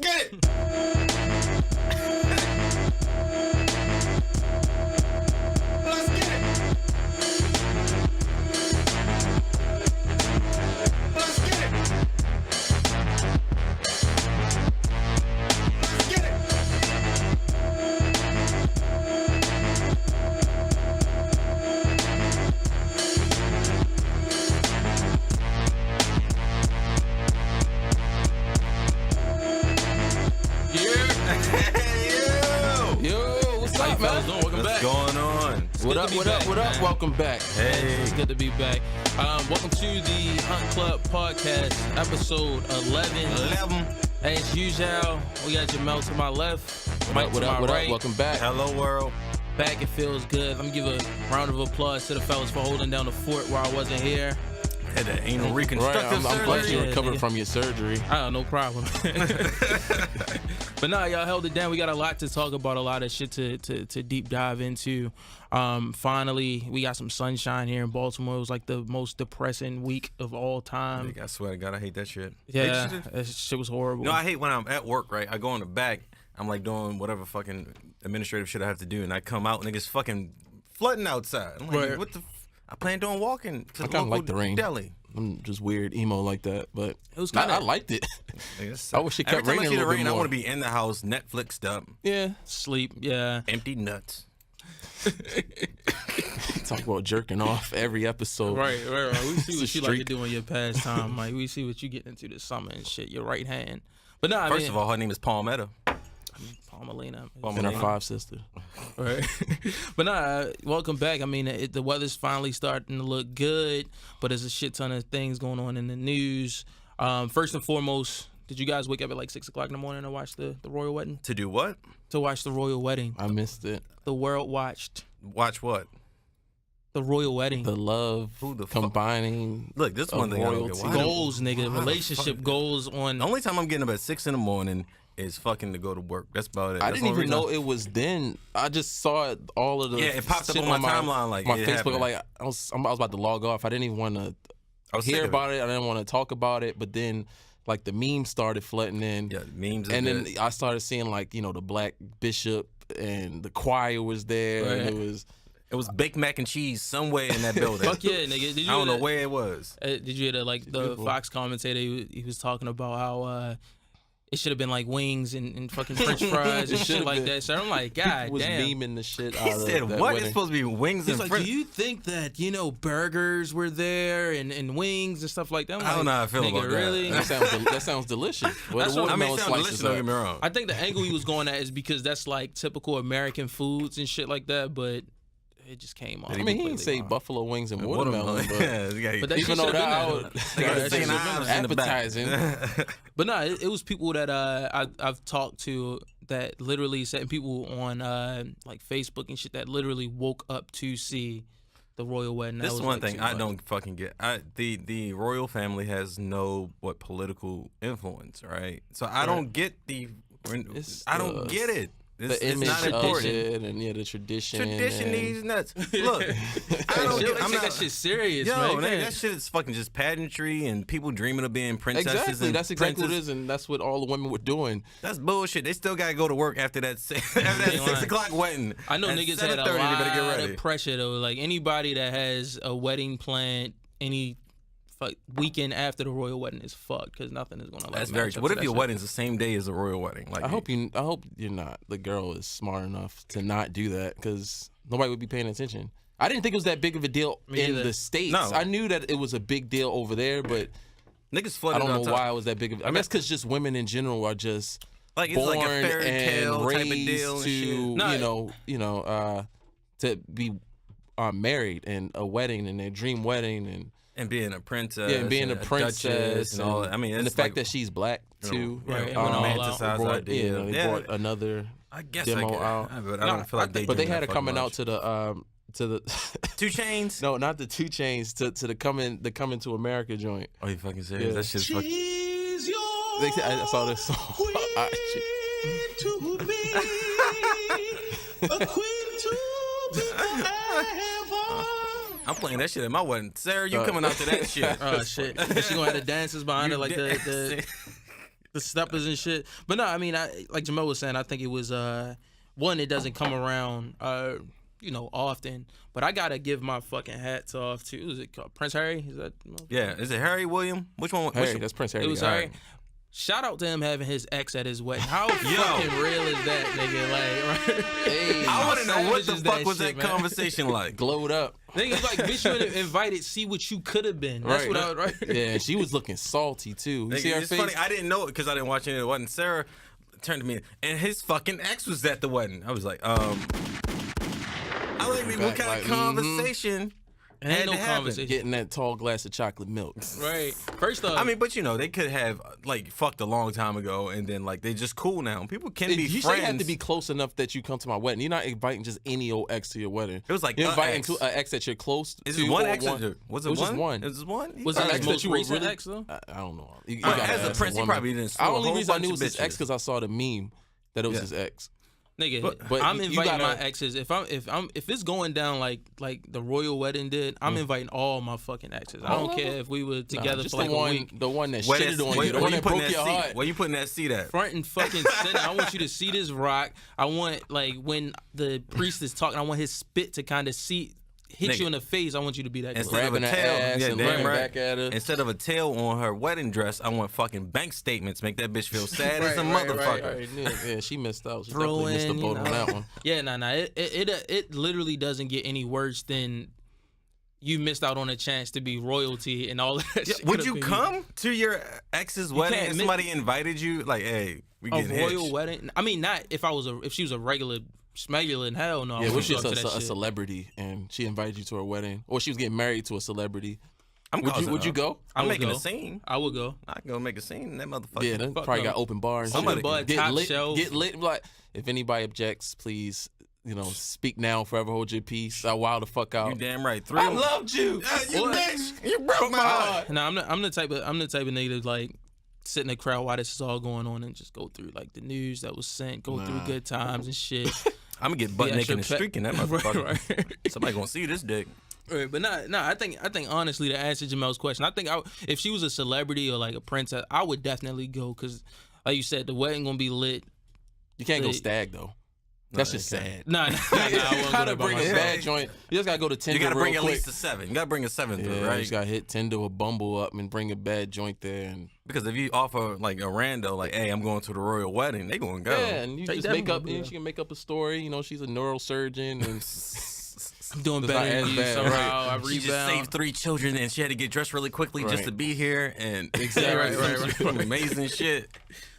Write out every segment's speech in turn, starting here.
get it. Let's get it. Let's get it. Let's get it. Welcome back. What's going on? What up? Welcome back. Hey. It's good to be back. Welcome to the Hunt Club Podcast, episode 11. As usual, we got Jamel to my left, Mike to my right. Welcome back. Hello, world. Back, it feels good. Let me give a round of applause to the fellas for holding down the fort while I wasn't here. Had that anal reconstructive I'm glad you Yeah, recovered nigga. from your surgery. No problem. But nah, y'all held it down. We got a lot to talk about, a lot of shit to deep dive into. Finally, we got some sunshine here in Baltimore. It was like the most depressing week of all time. I swear to God, I hate that shit. Yeah, that shit was horrible. No, I hate when I'm at work, right? I go in the back, I'm like doing whatever fucking administrative shit I have to do, and I come out, niggas fucking flooding outside. I'm like, Right. what the I planned on walking to I the kind of local like the rain. deli. I'm just weird emo like that, but It was I kinda- liked it. Niggas, I wish it every kept time raining I a see the little bit rain, I more. want to be in the house, Netflixed up, Yeah. Sleep, yeah. empty nuts. Talk about jerking off every episode. Right. We see It's what a you like to streak. do in your pastime. Like, we see what you get into this summer and shit, your right hand. But nah, First of all, her name is Palmetto. Palmelina. And her five sister. Right. But nah, welcome back. I mean, the weather's finally starting to look good, but there's a shit ton of things going on in the news. First and foremost, did you guys wake up at like 6 o'clock in the morning to watch the royal wedding? To do what? To watch the royal wedding. I missed it. The world watched Watch what? the royal wedding. The love Who the fuck? combining. Look, this is of one thing I don't get. royalty. Why do- Goals, nigga. Relationship goals on. The only time I'm getting up at 6 in the morning is fucking to go to work. That's about it. I That's didn't the only even know reason it was then. I just saw it, all of the Yeah, it popped up shit on my timeline, like, my it Facebook. happened. Like I was about to log off. I didn't even want to I was sick hear of about it. I didn't want to talk about it. But then, like the memes started flooding in. Yeah, memes. Are And then good. I started seeing like, you know, the black bishop and the choir was there. Right. And it was It was baked mac and cheese somewhere in that building. Fuck yeah, nigga. Did you I don't hear know that? where it was. Did you hear that? Like the Beautiful. Fox commentator, he was talking about how it should have been like wings and fucking French fries and shit should've like been. that. So I'm like, God was damn. memeing the shit out He of said, that "What? wedding. It's supposed to be wings He's and like, French." do you think that, you know, burgers were there and wings and stuff like that? I'm I don't know how I like, feel nigga, about that. really? That sounds delicious. Where That's the what- I mean, watermelon it sounds slices delicious. Don't at? get me wrong. I think the angle he was going at is because that's like typical American foods and shit like that, but it just came off. I mean, he didn't completely say wrong. buffalo wings and watermelon, but Yeah, you gotta- But that even shit though should've that been I would, They got Yeah, the that same shit knives in the back. appetizing. But no, it was people that I've talked to that literally said, people on like Facebook and shit that literally woke up to see the royal wedding. That This is was, one like, thing too I much. don't fucking get. The royal family has no political influence, right? So I don't get It's I don't the- get it. It's The image not of important. it and the tradition. Tradition and, these nuts. Look, I don't Shit, get. like, I'm take not. that shit serious, Yo, man. nigga, that shit is fucking just pageantry and people dreaming of being princesses. Exactly, and that's exactly what it princes. is, and that's what all the women were doing. That's bullshit. They still gotta go to work after that after that Ain't 6 lying. o'clock wedding. I know At niggas had a 7:30, they better get lot ready. of pressure though. Like anybody that has a wedding planned any weekend after the royal wedding is fucked because nothing is gonna. Like, That's very match true. up What to if that your shit. wedding's the same day as the royal wedding? Like, I hope you're not. The girl is smart enough to not do that because nobody would be paying attention. I didn't think it was that big of a deal Me in either. the States. No. I knew that it was a big deal over there, but niggas I flooded don't on know top. why it was that big of. I guess because just women in general are just Like, it's born like a fairy tale and type of raised deal and to shit. No, to be married and a wedding and their dream wedding And being a princess. and being a duchess princess and all that. I mean, and the it's fact like, that she's black too. Right, you and know, went all out. romanticized Brought, idea. they brought another I guess demo I could, out. but I don't feel like they. but they doing had that it coming fucking out to the 2 Chainz. no, not the 2 Chainz to the coming to America joint. Are you fucking serious? Yeah. That shit's fucking. I saw this song. To me, a queen to be forever. I'm playing that shit at my wedding. Sarah, you coming out to that shit? Oh shit! Is she gonna have the dancers behind her like the the steppers and shit. But no, I mean, like Jamel was saying, I think it was one, it doesn't come around often. But I gotta give my fucking hats off to, is it called Prince Harry? Is that? Yeah, is it Harry William? Which one? Harry, that's Prince Harry. It was All Harry. right. Shout out to him having his ex at his wedding. How fucking real is that, nigga? Like, right? Hey, I want to know what the Savages fuck was shit, that man. conversation like. glowed up. Niggas like, bitch, you invited, see what you could have been. That's what I was, right? Yeah, she was looking salty too. You see her It's face? funny. I didn't know it because I didn't watch any of the wedding. Sarah turned to me, and his fucking ex was at the wedding. I was like, I like me. What kind of conversation? Ain't no to happen. conversation. Getting that tall glass of chocolate milk. Right. First off, I mean, but they could have like fucked a long time ago, and then like they just cool now. People can be You friends. say you have to be close enough that you come to my wedding. You're not inviting just any old ex to your wedding. It was like you're a inviting ex. to an ex that you're close to. Is it one or ex? Was it It was one? just one. It was one. was an that ex his that most you were recent really- ex though? I don't know. As gotta a ask prince, he woman. probably didn't. The screw a only whole reason I bunch knew it of was his ex bitches. because I saw the meme that it was his ex. Nigga, but I'm you inviting gotta- my exes. If it's going down like the royal wedding did, I'm inviting all my fucking exes. I don't care if we were together just for like the one, a week. the one that Where shitted on you, the where one that putting broke your seat? heart. Where you putting that seat at? Front and fucking center. I want you to see this rock. I want like when the priest is talking, I want his spit to kind of hit you Nigga. in the face. I want you to be that close. Instead of a Grabbing her tail, ass yeah, and damn looking right. back at her. Instead of a tail on her wedding dress, I want fucking bank statements. Make that bitch feel sad as a Right, motherfucker. Yeah, she missed out. She Throw definitely missed the in, boat on that one. Yeah, nah. It literally doesn't get any worse than you missed out on a chance to be royalty and all that. Yeah, shit would could've you been come to your ex's wedding can't and miss- somebody invited you? Like, hey, we a getting royal hitched. wedding? I mean, not if she was a regular smuggler in hell. No, I Yeah, wouldn't was she go to that a shit. celebrity and she invited you to her wedding, or she was getting married to a celebrity? I'm Would causing you up. go? I'm I would making go. a scene. I would go. I can go make a scene in that motherfucker. Yeah, they Fuck probably no. got open bar and Somebody shit. Bud, Get top lit, shelf. get lit. Like, if anybody objects, please, speak now, forever hold your peace. I wild the fuck out. You damn right. I loved you. You What? bitch. You broke my heart. No, I'm the type of nigga to like sit in the crowd while this is all going on and just go through like the news that was sent, go through good times and shit. I'm gonna get butt Yeah, naked and sure, streaking that Right, motherfucker. right. Somebody gonna see this dick. Right, but I think honestly to answer Jamel's question, I think if she was a celebrity or like a princess, I would definitely go because, like you said, the wedding gonna be lit. You can't go They- stag though. That's just you can't. sad. Nah, I won't You go there gotta by bring a myself. bad joint. You just gotta go to Tinder You gotta real bring at quick. least a 7. You gotta bring a 7 Yeah, through, you right? just gotta hit Tinder or Bumble up and bring a bad joint there. And Because if you offer like a rando, like, hey, I'm going to the royal wedding, they gonna go. yeah, and you They just make up. definitely And she can make up a story. She's a neurosurgeon and I'm doing It's not better than as you bad, somehow. I She just rebound. saved 3 children and she had to get dressed really quickly just Right. to be here and Exactly, right. some amazing shit.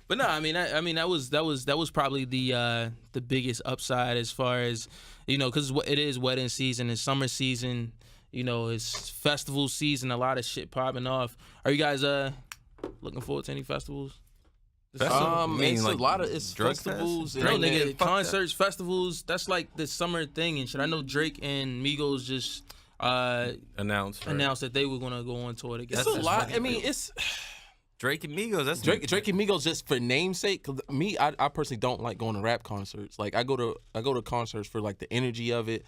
But no, I mean that was probably the biggest upside as far as because it is wedding season and summer season. It's festival season. A lot of shit popping off. Are you guys looking forward to any festivals? You mean, it's like, a lot of it's drug fest? festivals. No, and- nigga, fuck that. concerts, festivals. That's like the summer thing and shit. I know Drake and Migos just Announced. Right? announced that they were gonna go on tour together. It's a lot. I mean, it's Drake and Migos. That's Drake and Migos just for namesake. 'Cause I personally don't like going to rap concerts. Like I go to concerts for like the energy of it.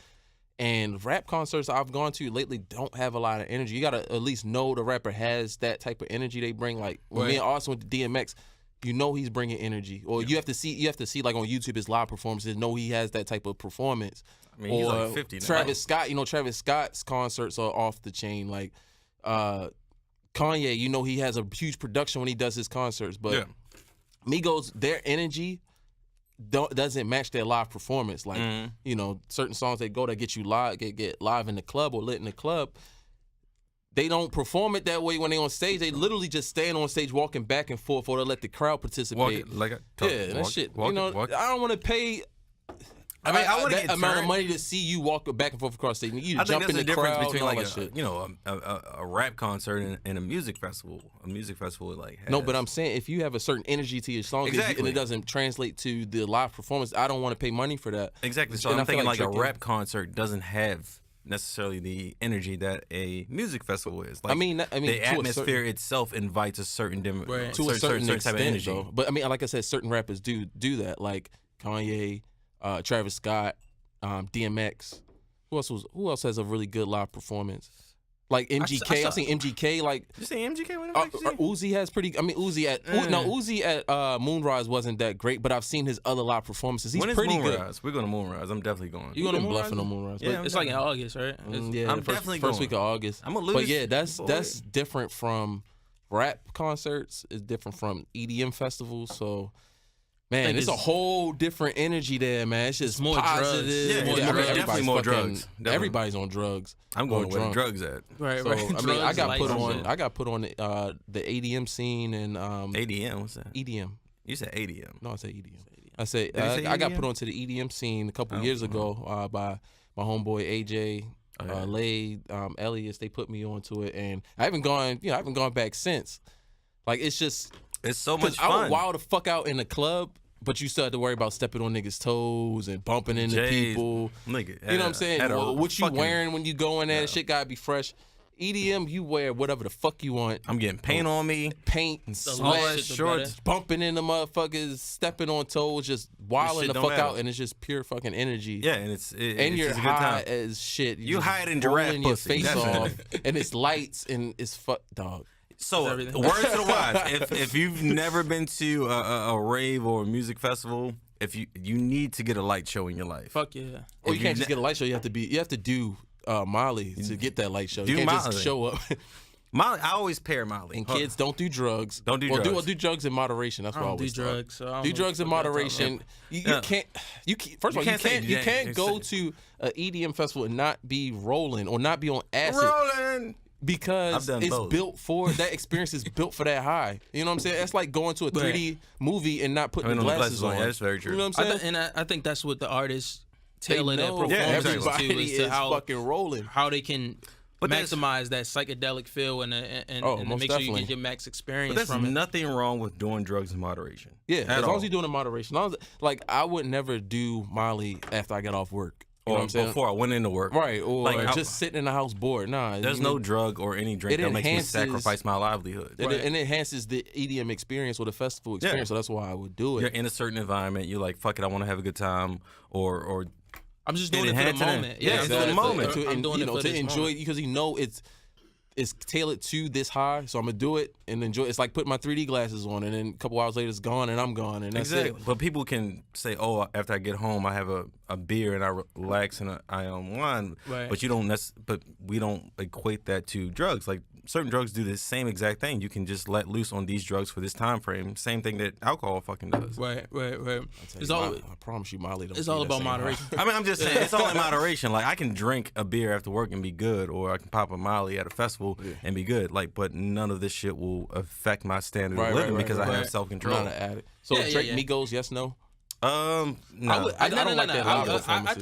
And rap concerts I've gone to lately don't have a lot of energy. You gotta at least know the rapper has that type of energy they bring. Like when me and Austin went to DMX, he's bringing energy. Or you have to see like on YouTube his live performances. Know he has that type of performance. I mean, he's like 50 now. Travis Scott, Travis Scott's concerts are off the chain. Like Kanye, he has a huge production when he does his concerts. But Yeah. Migos, their energy doesn't match their live performance. Like, certain songs they go that get you live, get live in the club or lit in the club. They don't perform it that way when they on stage. They literally just stand on stage walking back and forth or they let the crowd participate. Walk it like a that shit. I don't want to pay. I mean, I want to that get amount of turned. money to see you walk back and forth across stage. You I think jump there's in a the difference crowd between and all like that shit. a rap concert and a music festival. A music festival like has. No, but I'm saying if you have a certain energy to your song Exactly. and it doesn't translate to the live performance, I don't want to pay money for that. Exactly. So And I I'm feel thinking like a Drake- rap concert doesn't have necessarily the energy that a music festival is. Like, I mean, the to a atmosphere certain- itself invites a certain Right. to a certain type extent, of energy. though. But I mean, like I said, certain rappers do that, like Kanye, Travis Scott, DMX. Who else has a really good live performance? Like MGK, I've seen MGK. Like You see MGK? What the fuck? Uzi has pretty. I mean, Uzi at Moonrise wasn't that great, but I've seen his other live performances. He's When is pretty Moonrise? good. We're going to Moonrise. I'm definitely going. You going to Moonrise? Bluffing on Moonrise. Yeah, But It's like in August, right? yeah, I'm the definitely first going. week of August. I'm gonna lose. But yeah, that's boy. different from rap concerts. It's different from EDM festivals. So. Man, it's a whole different energy there, man. It's just more drugs. positive. Yeah, more drugs. definitely more drugs. Definitely. Everybody's on drugs. I'm going where the drunk. drugs at. Right, So, right. I mean, Drugs, I got lights put and on. shit. I got put on the ADM scene and ADM, what's that? EDM. You said ADM. No, I said EDM. I said Did you say I got EDM? put onto the EDM scene a couple years ago by my homeboy AJ, Lay, Elias. They put me onto it, and I haven't gone back since. Like it's just It's so much I fun. would wild the fuck out in the club. But you still have to worry about stepping on niggas' toes and bumping into J's, people. nigga, You know what I'm saying? had a What you fucking- wearing when you go in there, the shit gotta be fresh. EDM, you wear whatever the fuck you want. I'm getting paint on me. Paint and The sweat, less shit, the shorts, better. bumping into motherfuckers, stepping on toes, just wilding shit the don't fuck matter. out, and it's just pure fucking energy. Yeah, and And it's you're just a good high time. as shit. You just high in giraffe rolling your pussy, face off, definitely. and it's lights and it's fuck dog. So, everything. words to the wise. If you've never been to a rave or a music festival, if you need to get a light show in your life. Fuck yeah. Or If you can't ne- just get a light show. You have to do Molly to get that light show. Do You can't Molly. just show up. Molly, I always pair Molly. And kids, don't do drugs. Don't do Well, drugs. do drugs in moderation. That's I what I don't do always thought. drugs. So I don't Do know drugs in what you're talking moderation. about. You can't. First of all, you can't go it's- to an EDM festival and not be rolling or not be on acid Rolling. because I've done it's both. built for that experience is built for that high. You know what I'm saying? That's like going to a 3D movie and not putting I mean, the on the glasses on. Yeah, that's very true. You know what I'm saying? I think that's what the artists They tailor their know performances exactly. to everybody is to is how fucking rolling. how they can But there's- maximize that psychedelic feel and most make sure you definitely. get your max experience But there's from it. nothing wrong with doing drugs in moderation. Yeah, At as long all. as you're doing it in moderation. Like I would never do Molly after I get off work. You know Or what I'm saying? before I went into work. Right, or Like, just sitting in the house bored. Nah, There's you no know, drug or any drink It that makes me enhances- sacrifice my livelihood. and it enhances the EDM experience or the festival experience. So that's why I would do You're it. in a certain environment. You're like, fuck it, I want to have a good time. Or I'm just It doing it for the enhances it. moment. Yeah, it's for the exactly. moment. I'm doing it for to this enjoy moment. it because you know it's tailored to this high. So I'm gonna do it and enjoy. It's like putting my 3D glasses on, and then a couple hours later it's gone, and I'm gone, and that's exactly. it. But people can say, oh, after I get home, I have a beer and I relax and I unwind. Right. But but we don't equate that to drugs. Like certain drugs do the same exact thing. You can just let loose on these drugs for this time frame. Same thing that alcohol fucking does. Right. It's I all promise you, Molly. Don't it's give all you that about same high. moderation. I mean, I'm just saying, it's all in moderation. Like, I can drink a beer after work and be good, or I can pop a Molly at a festival and be good. Like, but none of this shit will affect my standard of living because I have I'm self-control. not an addict. So Yeah, yeah, Drake, yeah. Migos, yes, no. No. I don't like that live I performances.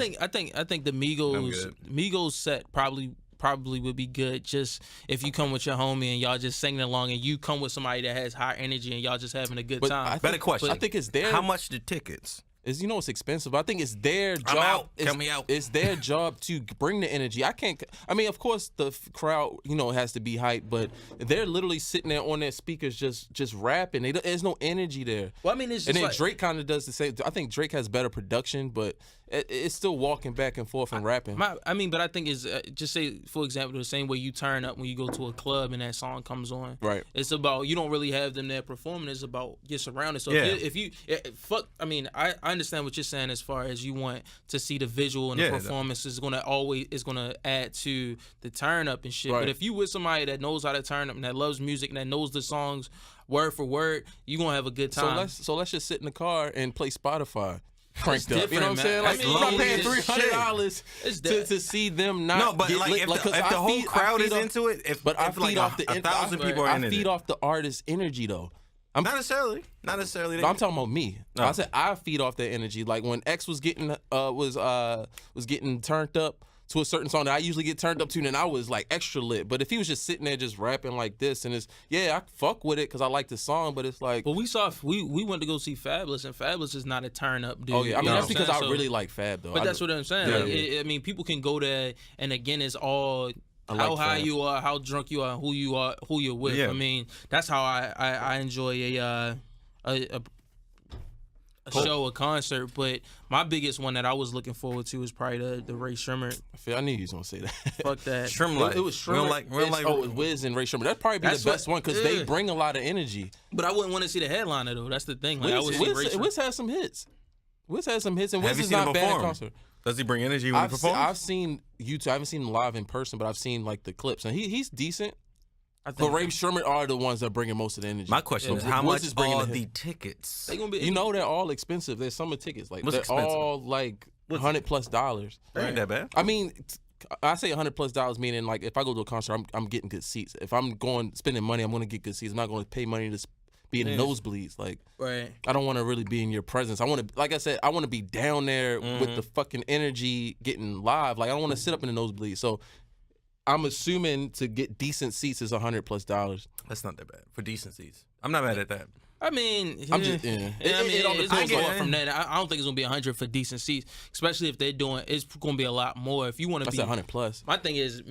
think the I'm good. Migos set probably would be good just if you come with your homie and y'all just singing along and you come with somebody that has high energy and y'all just having a good But time. Better question. I think it's their. How much the tickets? It's it's expensive. I think it's their job. out. It's, Count me out. It's their job to bring the energy. I can't. I mean, of course, the crowd, has to be hyped, but they're literally sitting there on their speakers, just rapping. There's no energy there. Well, I mean, it's just And then like, Drake kind of does the same. I think Drake has better production, but it's still walking back and forth and rapping. but I think is just say for example the same way you turn up when you go to a club and that song comes on. Right. It's about you don't really have them there performing. It's about you're surrounded. So Yeah. if you fuck, I mean I understand what you're saying as far as you want to see the visual and Yeah, the performance is gonna add to the turn up and shit. Right. But if you with somebody that knows how to turn up and that loves music and that knows the songs word for word, you gonna have a good time. So let's just sit in the car and play Spotify. Cranked up, different, you know what I'm saying? man. Like I mean, I'm not paying it's $300 It's to see them not. No, but get like lit. if Like, the 'cause I whole feed- I crowd feed is off- into it, if But I if like feed off the 1,000 people are I into feed it, off the artist's energy though. not necessarily. Not necessarily. No, I'm talking about me. Oh. I said I feed off that energy. Like when X was getting was getting turned up to a certain song that I usually get turned up to, then I was like extra lit. But if he was just sitting there just rapping like this, and I fuck with it because I like the song, but it's like, But we went to go see Fabulous, and Fabulous is not a turn up dude. oh yeah, I mean You know that's what I'm because I saying? So- really like Fab though. But that's what I'm saying. Yeah. Like, I mean, people can go there, and again, it's all I how like high Fab. you are, how drunk you are, who you're with. Yeah. I mean, that's how I enjoy a a show, a concert. But my biggest one that I was looking forward to was probably the Ray Sherman. I knew you was gonna say that. Fuck that. Shrimp Life. It was Shrimp. Wiz and Ray Sherman. That'd probably be the best one because they bring a lot of energy. But I wouldn't want to see the headliner though. That's the thing. Like, Wiz has some hits. Wiz has some hits, and Wiz is not bad at concert. Does he bring energy when he performs? I've seen YouTube. I haven't seen him live in person, but I've seen like the clips, and he's decent. But Ray Sherman are the ones that are bringing most of the energy. My question is, how much are the tickets? They gonna be, you know, they're all expensive. There's summer tickets, like they're all like $100+. That ain't that bad. I mean, I say $100+, meaning like if I go to a concert, I'm getting good seats. If I'm spending money, I'm gonna get good seats. I'm not gonna pay money to be in the nosebleeds. Like, right. I don't want to really be in your presence. I want to, like I said, I want to be down there with the fucking energy, getting live. Like, I don't want to sit up in the nosebleeds. So I'm assuming to get decent seats is $100+. That's not that bad for decent seats. I'm not mad at that. I mean, I'm just, it's more from that. I don't think it's gonna be 100 for decent seats, especially if they're doing. It's gonna be a lot more if you want to be 100+. My thing is,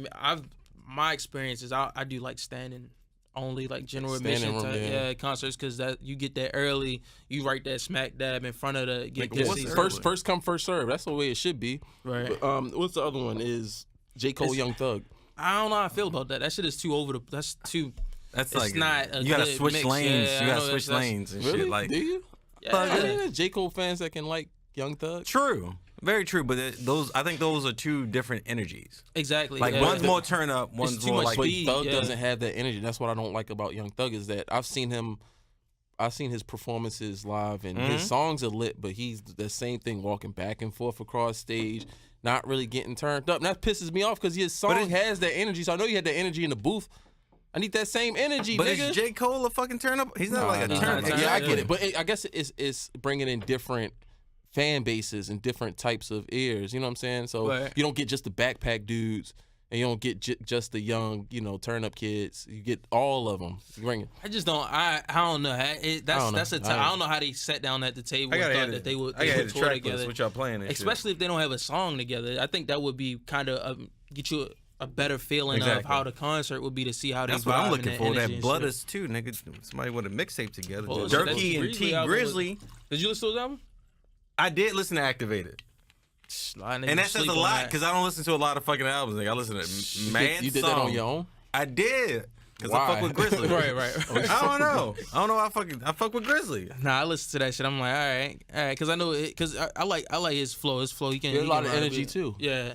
my experience is I do like standing only, like general admission type, concerts, because that you get there early, you right there smack dab in front of the first come first serve. That's the way it should be. Right. But, what's the other one? Is J. Cole, Young Thug? I don't know how I feel about that. That shit is too over the. That's too. That's it's like not. A you gotta good switch mix. lanes. Yeah, you gotta switch lanes and really? shit. Like, do you? Yeah. There's J. Cole fans that can like Young Thug. True. Very true, but I think those are two different energies. Exactly. Like one's more turn up, one's more like. But Thug doesn't have that energy. That's what I don't like about Young Thug is that I've seen his performances live, and his songs are lit, but he's the same thing, walking back and forth across stage, not really getting turned up. And that pisses me off because his song has that energy. So I know you had that energy in the booth. I need that same energy, but nigga. Is J. Cole a fucking turn up? He's not like a turn up. Yeah, I get it, but I guess it's bringing in different fan bases and different types of ears. You know what I'm saying? So you don't get just the backpack dudes, and you don't get just the young, turn up kids. You get all of them. I just don't. I don't know. I don't know how they sat down at the table and thought that they would tour together. What y'all playing? Especially if they don't have a song together. I think that would be kind of get you a better feeling of how the concert would be to see how they. That's what I'm looking for. That Blood is too, nigga. Somebody with a mixtape together. Jerky and T Grizzly. Did you listen to those album? I did listen to Activated. And that says a lot because I don't listen to a lot of fucking albums. Like, I listen to You did that on your own? I did. Because I fuck with Grizzly. right. I don't know. I fuck with Grizzly. Nah, I listen to that shit. I'm like, all right. Because I know because I like his flow. His flow, he can. He has a lot of energy too. Yeah.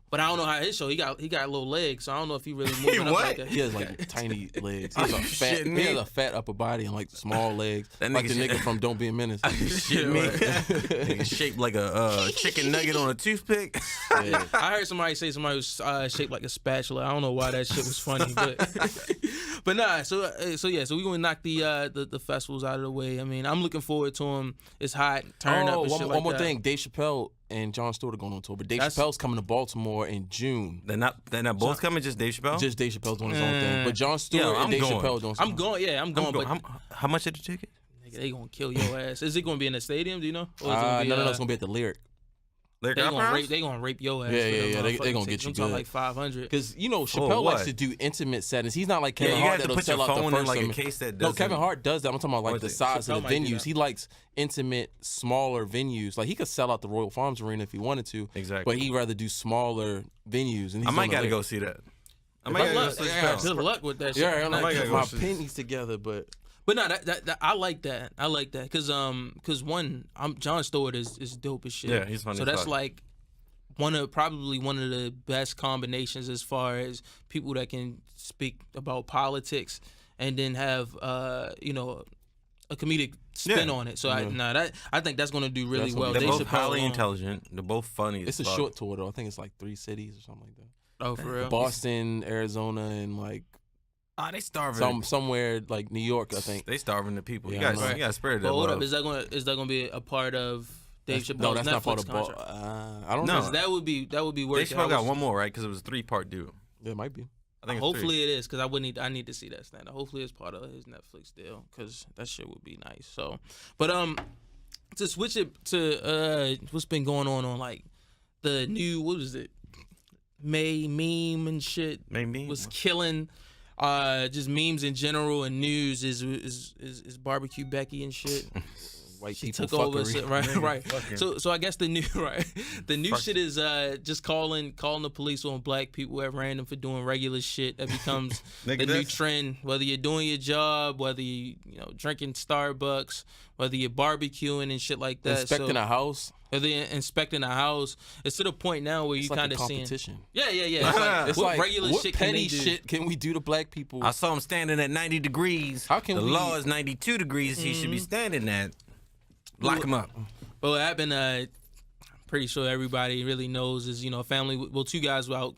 But I don't know how his show. He got little legs, so I don't know if he really moving up like that. He has like tiny legs. He has a fat upper body and like small legs. Like the nigga from Don't Be a Menace. Shit me. Nigga shaped like a chicken nugget on a toothpick. Yeah. I heard somebody say somebody was shaped like a spatula. I don't know why that shit was funny, but nah. So we gonna knock the festivals out of the way. I mean, I'm looking forward to them. It's hot, turn up. And shit one more thing. Dave Chappelle and Jon Stewart are going on tour, but Dave Chappelle's coming to Baltimore in June. They're not both coming. Just Dave Chappelle. Just Dave Chappelle's doing his own thing, but Jon Stewart and Dave Chappelle doing. I'm going. Yeah, I'm going. But how much is the ticket? They gonna kill your ass. Is it gonna be in the stadium? Do you know? No, it's gonna be at the Lyric. They gonna rape your ass. Yeah. They gonna get you good. Like 500. Because Chappelle likes to do intimate settings. He's not like Kevin Hart that'll sell out the first. Like a case that no, Kevin Hart does that. I'm talking about like the size of the venues. He likes intimate, smaller venues. Like he could sell out the Royal Farms Arena if he wanted to. Exactly. But he'd rather do smaller venues. And I might gotta go see that. Good luck with that shit. Yeah, I'm like my pennies together, but. But no, that I like that. I like that because one, Jon Stewart is dope as shit. Yeah, he's funny. So that's like probably one of the best combinations as far as people that can speak about politics and then have a comedic spin on it. So I think that's gonna do really well. They're both highly intelligent. They're both funny. It's a short tour though. I think it's like 3 cities or something like that. Oh, for real? Boston, Arizona, and like. They starving. Somewhere like New York, I think. They starving the people. You got spirit. But hold up, is that gonna be a part of Dave Chappelle's no, that's Netflix not part contract? I don't know. That would be worth. Dave Chappelle got one more, right? Because it was a 3-part deal. Yeah, it might be. I think. Hopefully it is, because I need to see that stand up. Hopefully it's part of his Netflix deal, because that shit would be nice. So, but to switch it to what's been going on like the new May meme and shit. May meme was killing. Just memes in general and news is BBQ Becky and shit. White She people took over, fuckery. right. So I guess the new shit is just calling the police on black people at random for doing regular shit. That becomes the new trend. Whether you're doing your job, whether you drinking Starbucks, whether you're barbecuing and shit like that. Inspecting a house. Whether you're inspecting a house, it's to the point now where you kind of seeing competition. Yeah. It's like what regular what shit petty can they do? shit can we do to black people? I saw him standing at 90 degrees. How can the we- law is 92 degrees? He should be standing at. Lock him up. But what happened, I'm pretty sure everybody really knows, is, a family, two guys were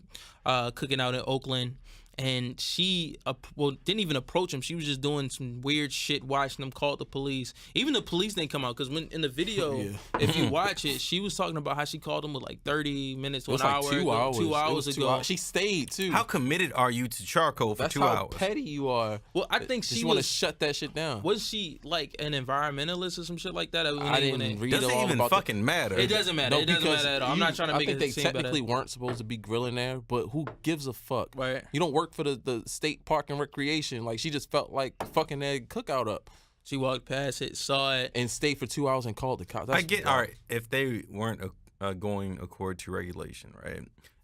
out cooking out in Oakland, and she, didn't even approach him. She was just doing some weird shit, watching them, called the police. Even the police didn't come out, because when in the video, if you watch it, she was talking about how she called them with like 30 minutes to an hour ago, 2 hours ago. She stayed, too. How committed are you to charcoal for That's 2 how hours? petty you are. Well, I think she she want to was. shut that shit down. Was she like an environmentalist or some shit like that? I didn't read Doesn't all even about fucking matter. It doesn't matter. No, It doesn't because matter at all. I'm not trying to make I think it they seem technically better. weren't supposed to be grilling there, but who gives a fuck? Right. You don't work for the state park and recreation. Like, she just felt like fucking that cookout up She walked past it, saw it. and stayed for 2 hours and called the cops. I get all right if they weren't going according to regulation, right?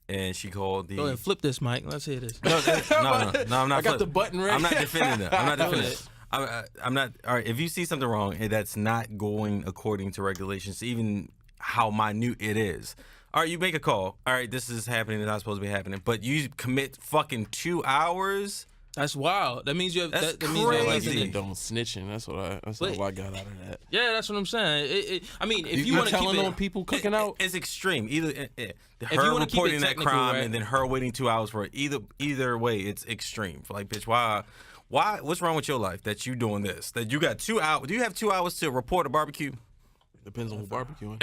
And she called the. Go ahead and flip this, Mike. Let's hear this. No, I'm not. I got the button ready. I'm not defending that. I'm not Go defending ahead. it. I'm not. All right, if you see something wrong and that's not going according to regulations, even how minute it is. All right, you make a call. All right, this is happening. It's not supposed to be happening. But you commit fucking 2 hours. That's wild. That means you have. That's that means you have crazy. nothing to- Don't snitching. That's all I got out of that. Yeah, that's what I'm saying. I mean, if you You're want to keep telling it on people cooking out. It's extreme. Either you her wanna keep it reporting that technical, crime right? and then her waiting 2 hours for it. Either way, it's extreme. Like, bitch, why? What's wrong with your life that you doing this? That you got 2 hours? Do you have 2 hours to report a barbecue? Depends on who barbecuing.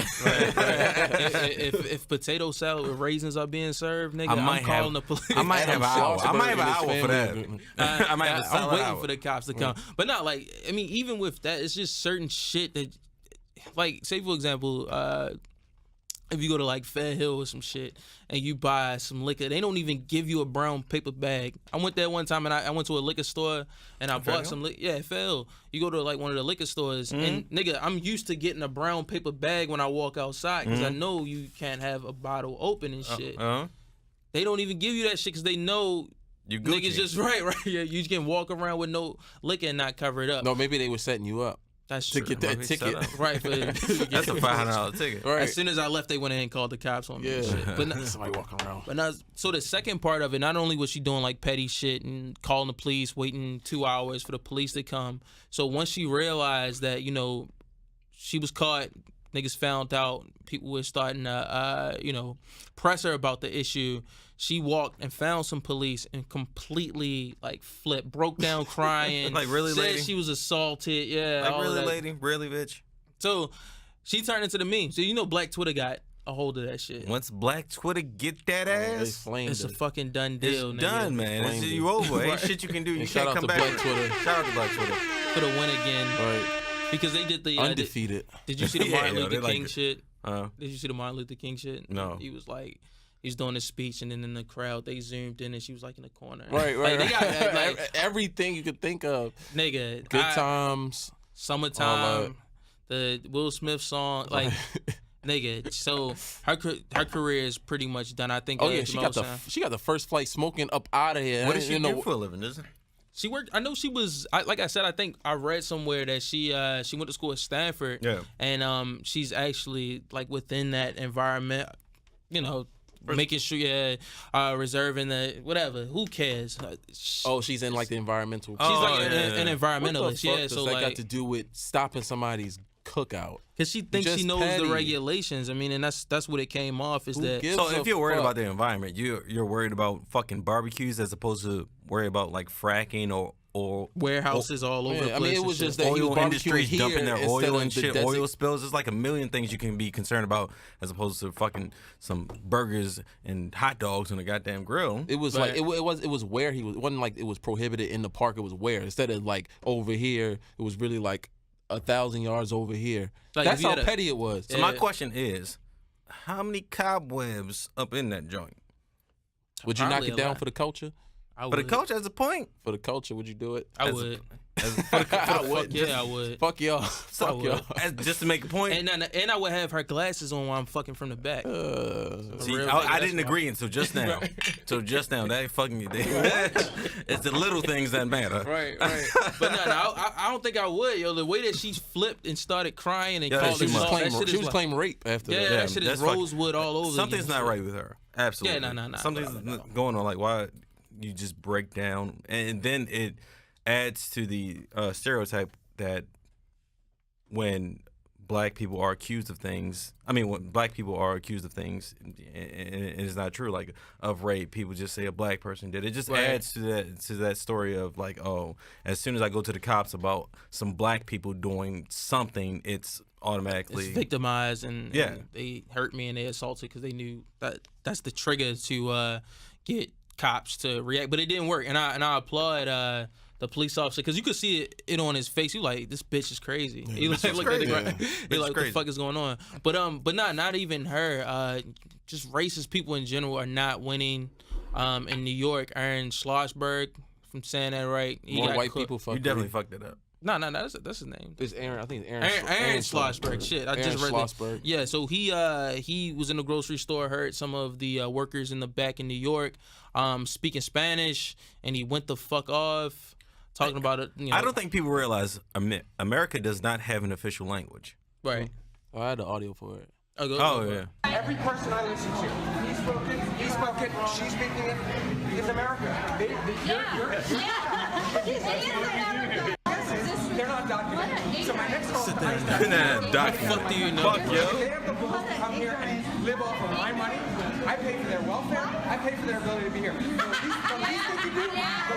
if potato salad with raisins are being served, nigga, I might I'm calling have- the police. I might have an hour. I might have an hour for that. Schlossberg I might have a I'm solid waiting hour. for the cops to come. But not like, I mean, even with that, it's just certain shit that, like, say for example, if you go to like Fair Hill or some shit and you buy some liquor, they don't even give you a brown paper bag. I went there one time and I went to a liquor store and I bought some liquor. Yeah, Fair Hill. You go to like one of the liquor stores and nigga, I'm used to getting a brown paper bag when I walk outside because I know you can't have a bottle open and shit. They don't even give you that shit because they know You Gucci. niggas just right. Yeah, you can walk around with no liquor and not cover it up. No, maybe they were setting you up That's to true. get that Maybe ticket. set up. Right. That's a $500 ticket. Right. As soon as I left, they went in and called the cops on me. Yeah. And shit. But Somebody walking around. But now, so the second part of it, not only was she doing like petty shit and calling the police, waiting 2 hours for the police to come. So once she realized that, she was caught, niggas found out, people were starting to, press her about the issue. She walked and found some police and completely like flipped, broke down crying. Like, really, said lady? she was assaulted. Yeah. Like, all of really, that. lady? Really, bitch? So she turned into the meme. So Black Twitter got a hold of that shit. Once Black Twitter get that They ass, flamed It's a it. fucking done it's deal, nigga. done, man. Flamed You over. Ain't Right. shit you can do. You And can't shout out come to back. Black Twitter. Shout out to Black Twitter. For the win again. Right. Because they did the Undefeated. Did you see the Yeah, Martin yo, Luther they like King it. shit? Uh, Did you see the Martin Luther King shit? No. He was like, he's doing his speech, and then in the crowd they zoomed in, and she was like in the corner. Right, Like, right. they got like, Everything you could think of. nigga, Good times. Summertime, the Will Smith song, like. Nigga, so her career is pretty much done. I think. Oh yeah, at she most got time. she got the first flight smoking up out of here. what does she You know, do for a living? Isn't She worked. I know she was. Like I said, I think I read somewhere that she went to school at Stanford. Yeah. And she's actually like within that environment. Making sure reserving the whatever. Who cares? Oh, she's in like the environmental. She's like yeah, an yeah. environmentalist. What the fuck Yeah. does So that like, got to do with stopping somebody's cookout? because she thinks she just knows petty. the regulations. I mean, and that's what it came off is Who that. gives So a if you're worried fuck? about the environment, you're worried about fucking barbecues as opposed to worry about like fracking or Warehouses all over the Yeah, I place. mean, it and was shit. just that he was oil industry barbecuing here dumping their instead oil of and the shit, desert. oil spills. There's like a million things you can be concerned about as opposed to fucking some burgers and hot dogs on a goddamn grill. It was like it was where he was. It wasn't like it was prohibited in the park. It was where instead of like over here, it was really like 1,000 yards over here. Like, That's if you how had a- petty it was. So my question is, how many cobwebs up in that joint? Would you knock Probably it a down lot. for the culture? I But the would. coach has a point. For the culture, would you do it? I as a- would. I would. Yeah, I would. Fuck y'all. Fuck would. y'all. Just to make a point. And I would have her glasses on while I'm fucking from the back. See, real I nigga, didn't that's agree until just now. So just now, that ain't fucking me. It's the little things that matter. Right. But no, I don't think I would, yo. The way that she flipped and started crying and Yeah, called she us was all, claiming- that shit She is was like, claiming rape after yeah, that. that shit is that's fucking- rosewood all over. Something's again. not right with her. Absolutely. Yeah, no. Something's going on. Like, why you just break down, and then it adds to the stereotype that when black people are accused of things, when black people are accused of things, and it's not true, like of rape, people just say a black person did. It just adds to that story of like, oh, as soon as I go to the cops about some black people doing something, it's automatically It's victimized and Yeah. and they hurt me and they assaulted because they knew that's the trigger to get cops to react, but it didn't work. And I applaud the police officer because you could see it on his face. He like, this bitch is crazy. He like looked at the ground. He like, what the fuck is going on? But not even her. Just racist people in general are not winning. In New York, Aaron Schlossberg, if I'm saying that right, he More got white cooked. people fuck. you definitely fucked it up. No, that's his name. It's Aaron. I think it's Aaron Schlossberg. Shit, I just read Schlossberg. that. Yeah, so he was in the grocery store, heard some of the workers in the back in New York speaking Spanish, and he went the fuck off talking about it. You know, I don't think people realize America does not have an official language. right. Oh, I had the audio for it. Oh yeah. Every person I listen to, he's spoken, she's speaking it, is America. They're not documented. So my next Fuck do you know? Fuck yo. They have the balls to come here and live off of my money. I pay for their welfare. I pay for their ability to be here. The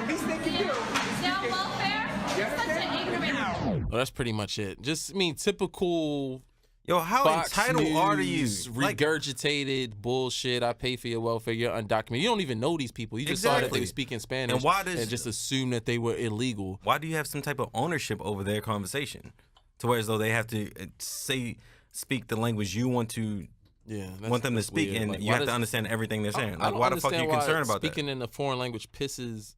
least they can do is Now welfare? Yes, Such an ignorant. Well, that's pretty much it. Just typical Yo, how Fox entitled are you? News, regurgitated bullshit. I pay for your welfare. You're undocumented. You don't even know these people. You just saw that they Exactly. were speaking Spanish And why does- and just assume that they were illegal. Why do you have some type of ownership over their conversation, to where as though they have to speak the language you want to Yeah, want them to that's speak, weird. and Like, you why have to does- understand everything they're saying. I Like, don't why the fuck are you understand why concerned about that? speaking in a foreign language pisses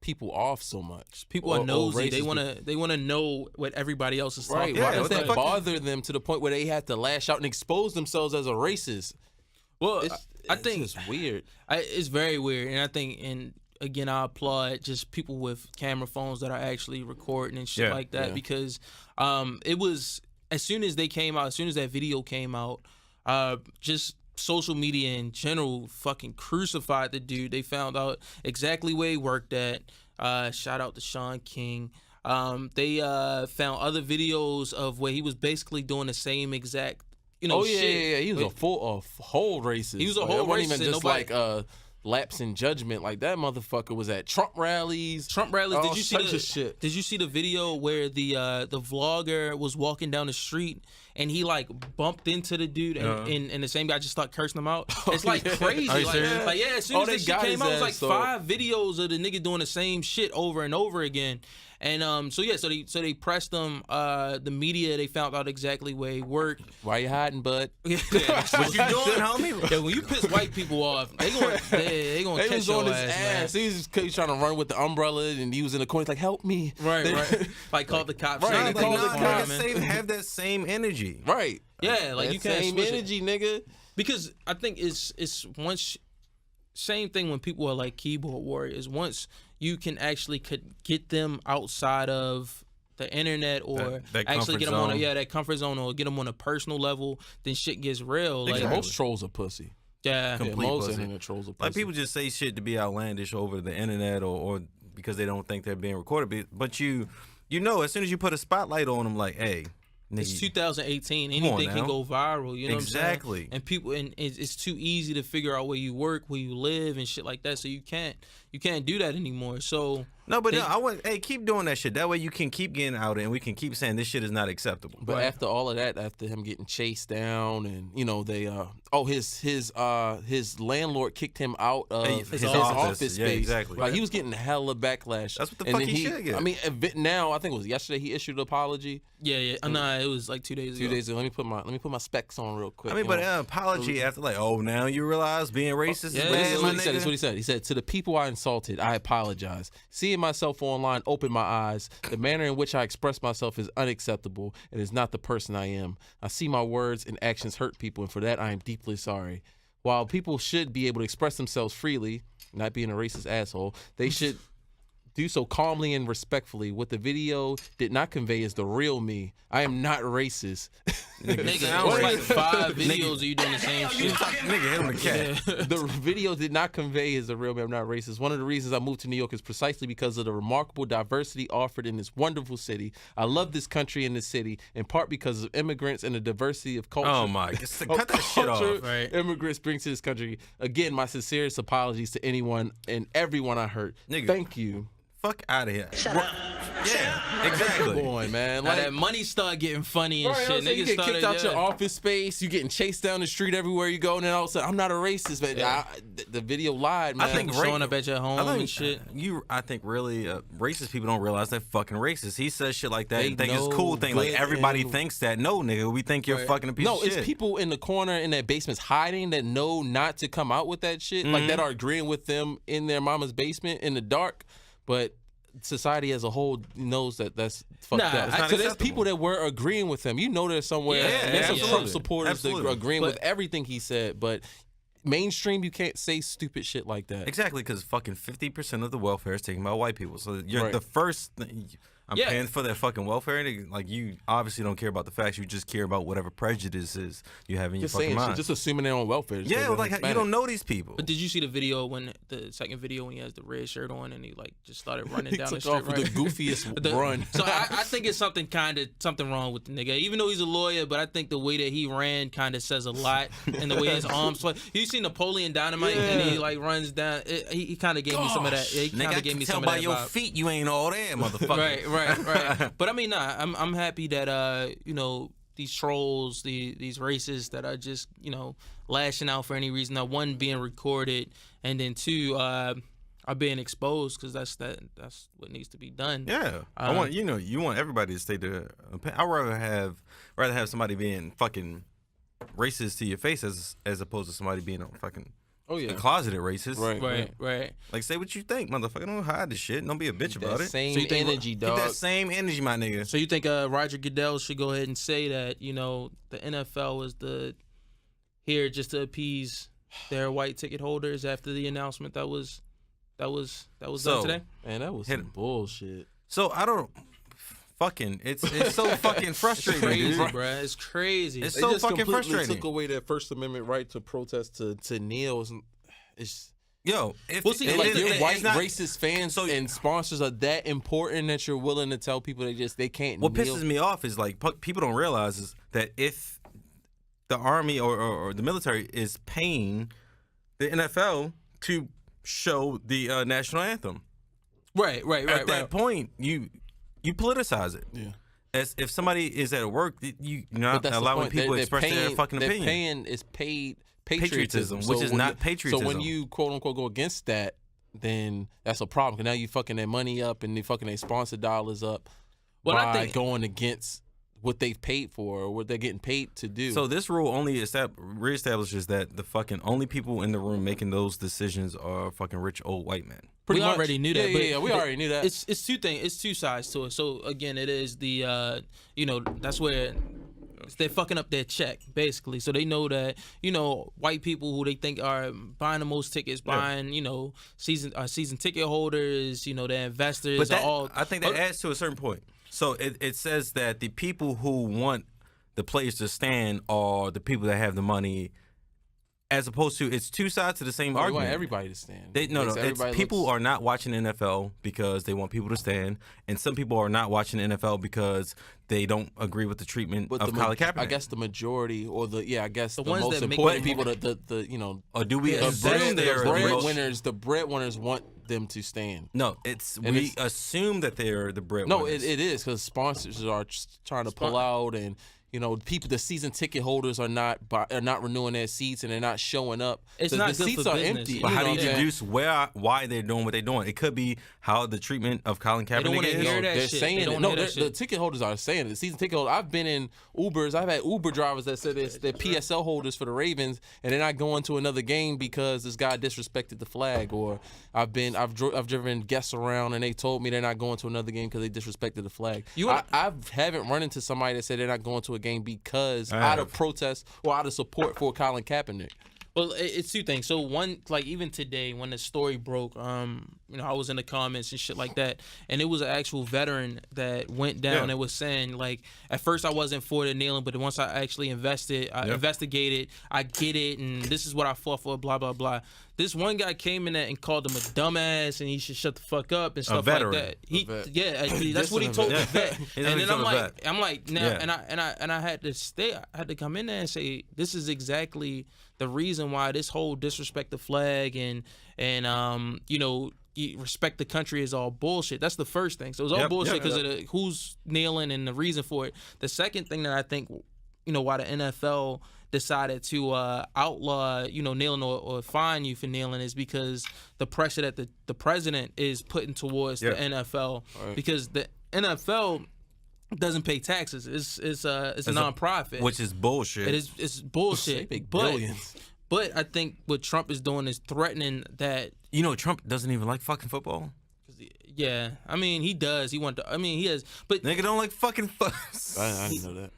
people off so much. People Or- are or nosy. They racist want to know what everybody else is Right. talking Yeah, Why about. does what the that fuck- bother them to the point where they have to lash out and expose themselves as a racist? Well, I It's think just weird. it's very weird, and I think, and again, I applaud just people with camera phones that are actually recording and shit Yeah, like that, yeah. because it was as soon as they came out, as soon as that video came out, just social media in general fucking crucified the dude. They found out exactly where he worked at. Shout out to Sean King. They found other videos of where he was basically doing the same exact, shit. Yeah. He was a whole racist. He was a Like, whole it wasn't racist, even and just nobody- like lapse in judgment. Like that motherfucker was at Trump rallies. Trump rallies. all Did you see such the a shit? Did you see the video where the vlogger was walking down the street and he like bumped into the dude and the same guy just started cursing him out? It's like crazy. Are you serious? As soon Oh, as they this shit got came his out, it was like ass, so- 5 videos of the nigga doing the same shit over and over again. And so they pressed him. The media, they found out exactly where he worked. Why you hiding, bud? What you doing, homie? Yeah, when you piss white people off, they gonna They catch was your on his ass, ass. He was just trying to run with the umbrella, and he was in the corner. He's like, "Help me!" man. Right. Like called the cops. Right, Nah, they they called called the the cops. cops, man. Have that same energy. Right. Yeah, like That you can't same switch it. energy, nigga. Because I think it's once same thing when people are like keyboard warriors. Once you can actually get them outside of the internet or That actually get comfort them on zone. that comfort zone or get them on a personal level, then shit gets real. Like Exactly. Most trolls are pussy. yeah, Complete Yeah, most pussy. internet trolls are pussy. Like people just say shit to be outlandish over the internet or because they don't think they're being recorded. But you know, as soon as you put a spotlight on them, like, hey, nigga, it's 2018. Come on Anything can now. go viral. You know Exactly. what I'm saying? And people, and it's too easy to figure out where you work, where you live, and shit like that. So you can't do that anymore. So no, but no, I want, hey, keep doing that shit. That way you can keep getting out and we can keep saying this shit is not acceptable. But after all of that, after him getting chased down, and they his landlord kicked him out of his office space. Yeah, exactly. Like he was getting hella backlash. That's what the And fuck then he should get. I mean, now I think it was yesterday he issued an apology. yeah. Nah, it was like 2 days ago. 2 days ago. Let me put my specs on real quick. I mean, you but know? an apology after like, oh, now you realize being racist yeah, is But bad, this is my what he said. nigga? This is what he said. He said, "To the people I insulted, I apologize. See Seeing myself online opened my eyes. The manner in which I express myself is unacceptable and is not the person I am. I see my words and actions hurt people, and for that I am deeply sorry. While people should be able to express themselves freely, not being a racist asshole, they should do so calmly and respectfully. What the video did not convey is the real me. I am not racist. Nigga, sound it's like racist. 5 videos of you doing the same shit. Nigga, hit him the cat. The video did not convey is the real me. I'm not racist. One of the reasons I moved to New York is precisely because of the remarkable diversity offered in this wonderful city. I love this country and this city, in part because of immigrants and the diversity of culture. Oh my, cut that shit off. Right. Immigrants bring to this country. Again, my sincerest apologies to anyone and everyone I hurt. Nigga. Thank you. Fuck out of here. Yeah, exactly. Boy, man. Now that money start getting funny and Right, shit. you Niggas get kicked started, out your office space. You getting chased down the street everywhere you go, and then all of a sudden, I'm not a racist, man. Yeah. The video lied, man. I think showing up at your home and shit. I think really racist people don't realize they're fucking racist. He says shit like that They and think it's a know cool thing. Like good everybody and- thinks that. No, nigga, we think you're fucking a piece No, of shit. it's people in the corner in their basements hiding that know not to come out with that shit, like that are agreeing with them in their mama's basement in the dark, but society as a whole knows that that's fucked Nah, up. it's not So there's acceptable. people that were agreeing with him. You know, there's somewhere Yeah, there's some absolutely. Trump supporters that Absolutely. are agreeing But- with everything he said, but mainstream, you can't say stupid shit like that. Exactly, because fucking 50% of the welfare is taken by white people. So you're Right. the first. I'm Yeah. paying for that fucking welfare. And like you obviously don't care about the facts. You just care about whatever prejudices you have in Just your fucking saying mind. shit, just assuming they're on welfare. just 'cause yeah, they're like you Hispanic. don't know these people. But did you see the video when the second video when he has the red shirt on and he like just started running He down the took street? off with right? the goofiest run. So I think it's something wrong with the nigga. Even though he's a lawyer, but I think the way that he ran kind of says a lot, and the way his arms sway. You see Napoleon Dynamite and he like runs down. He kind of gave me some of that. He Nigga, kind I of gave can me tell some by of that your vibe. feet you ain't all there, motherfucker. Right. But I mean, nah, I'm happy that you know, these trolls, these racists that are just, you know, lashing out for any reason. That one, being recorded, and then two, are being exposed, because that's what needs to be done. Yeah, I want you want everybody to stay there. I'd rather have somebody being fucking racist to your face as opposed to somebody being a fucking closeted racist. Right. Like, say what you think, motherfucker. Don't hide the shit. Don't be a bitch about it. Same So you think- energy, Keep dog. that same energy, my nigga. So you think Roger Goodell should go ahead and say that, you know, the NFL was here just to appease their white ticket holders after the announcement that was done today? Man, that was Hit some him. bullshit. So I don't fucking. It's so fucking frustrating, Crazy, dude. bruh. It's crazy. It's They so just fucking completely frustrating. took away that First Amendment right to protest to kneel. It's Yo, if Well, see, it- like it- your it's white not- racist fans so- and sponsors are that important that you're willing to tell people they can't. What kneel. pisses me off is like people don't realize is that if the army or the military is paying the NFL to show the national anthem, Right. at that point you politicize it. Yeah. As if somebody is at work, you're But not that's the allowing point. people to They're express their paying- fucking they're opinion. Paying is paid Patriotism, which is when not you- patriotism. So when you quote unquote go against that, then that's a problem. 'Cause now you fucking their money up and they fucking their sponsor dollars up Well, by I think going against what they've paid for or what they're getting paid to do. So this rule only reestablishes that the fucking only people in the room making those decisions are fucking rich old white men. we much. already knew that. Yeah, but yeah, we already knew that. It's two things. It's two sides to it. So again, it is the you know, that's where they're fucking up their check basically. So they know that, you know, white people who they think are buying the most tickets, buying, you know, season ticket holders, you know, their investors But that, are all. I think that adds to a certain point. So it says that the people who want the players to stand are the people that have the money, as opposed to it's two sides to the same we want argument. everybody to stand. No, Makes it's everybody people looks- are not watching the NFL because they want people to stand, and some people are not watching the NFL because they don't agree with the treatment But of the Colin Kaepernick. I guess the majority or the ones most that make important it- people, the you know, or do we Yeah, assume they're the most- the breadwinners want them to stand. No, it's And we it's- assume that they're the breadwinners. No, it is because sponsors are trying to pull out and people, the season ticket holders are not renewing their seats and they're not showing up. It's the not good seats for are business. empty. But how do you know what I'm deduce why they're doing what they're doing? It could be how the treatment of Colin don't Kaepernick wanna is. hear that They're shit. saying They it. don't No, hear that the shit. ticket holders are saying it. The season ticket holders. I've been in Ubers. I've had Uber drivers that said they're PSL holders for the Ravens, and they're not going to another game because this guy disrespected the flag. Or I've driven guests around, and they told me they're not going to another game because they disrespected the flag. I haven't run into somebody that said they're not going to a game because out of protest or out of support for Colin Kaepernick. Well, it's two things. So one, like even today when the story broke, I was in the comments and shit like that, and it was an actual veteran that went down and was saying, like, at first I wasn't for the kneeling, but once I actually investigated, I get it, and this is what I fought for, blah blah blah. This one guy came in there and called him a dumbass, and he should shut the fuck up and stuff like that. That's what he told the vet. And then I'm like, now, and I had to stay. I had to come in there and say, this is exactly the reason why this whole disrespect the flag and you respect the country is all bullshit. That's the first thing. So it's all bullshit because of who's kneeling and the reason for it. The second thing that I think, why the NFL decided to outlaw, kneeling or fine you for kneeling is because the pressure that the president is putting towards the NFL, because the NFL doesn't pay taxes. It's a nonprofit, which is bullshit. It's bullshit. They make billions. But I think what Trump is doing is threatening that. Trump doesn't even like fucking football. Yeah, I mean he does. He has. But nigga don't like fucking. I didn't know that.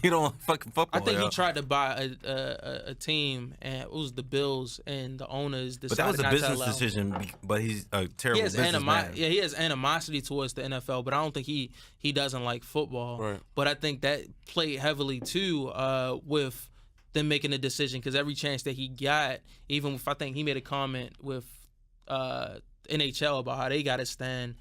He don't like fucking football. I think he tried to buy a team, and it was the Bills, and the owners decided. But that was a not to business allow. decision. But he's a terrible businessman. Yeah, he has animosity towards the NFL, but I don't think he doesn't like football. Right. But I think that played heavily too with them making a decision, because every chance that he got, even if I think he made a comment with NHL about how they got to stand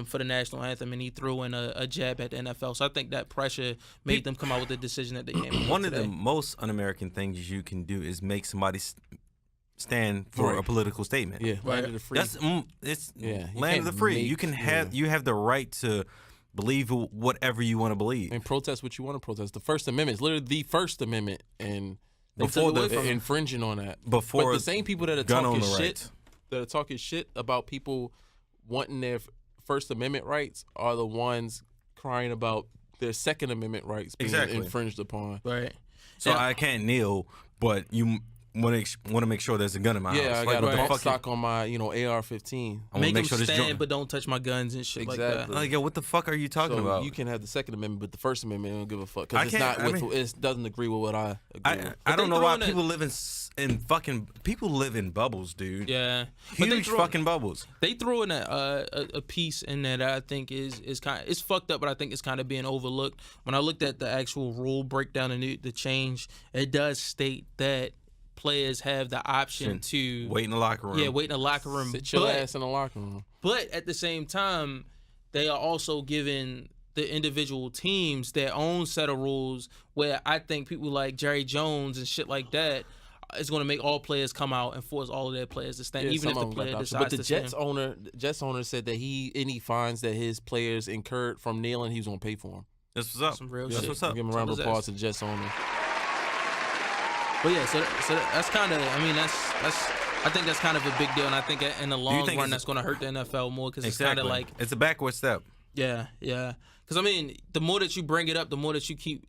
for the national anthem, and he threw in a jab at the NFL. So I think that pressure made them come out with the decision that they came with. One of the most un-American things you can do is make somebody stand for a political statement. Yeah, land of the free. It's you land of the can't free. make- You can have you have the right to believe whatever you want to believe. And protest what you want to protest. The First Amendment is literally the First Amendment, and Before they're the- infringing on that. Before but the same people that are gun talking owner shit, rights. that are talking shit about people wanting their First Amendment rights, are the ones crying about their Second Amendment rights being infringed upon. Right. So I can't kneel, but you want to make sure there's a gun in my house. Yeah, I Like, got what a the bump fuck stock on my, AR-15. I want to Make make them sure this stand, joint. but don't touch my guns and shit like that. Exactly. Like, yo, what the fuck are you talking So about? you can have the Second Amendment, but the First Amendment don't give a fuck I because it's can't- not. I mean- It doesn't agree with what I agree with. I don't they know why throwing people live in fucking people live in bubbles, dude. Yeah. But they Huge throw- fucking bubbles. They threw in a piece in there that I think is kind of, it's fucked up, but I think it's kind of being overlooked. When I looked at the actual rule breakdown and the change, it does state that players have the option to Wait in the locker room. Yeah, wait in the locker room. Sit your ass in the locker room. But at the same time, they are also giving the individual teams their own set of rules, where I think people like Jerry Jones and shit like that is going to make all players come out and force all of their players to stand, Yeah, even if some the of them player got decides options. But to the Jets owner said that any fines that his players incurred from kneeling, he was going to pay for them. That's what's up. Some real That's shit. what's up. Give him a round of applause to the Jets owner. But yeah, so that's kind of, I mean, I think that's kind of a big deal, and I think in the long think run it's- that's going to hurt the NFL more, because it's Exactly. kind of like, it's a backward step. yeah. Because I mean, the more that you bring it up, the more that you keep.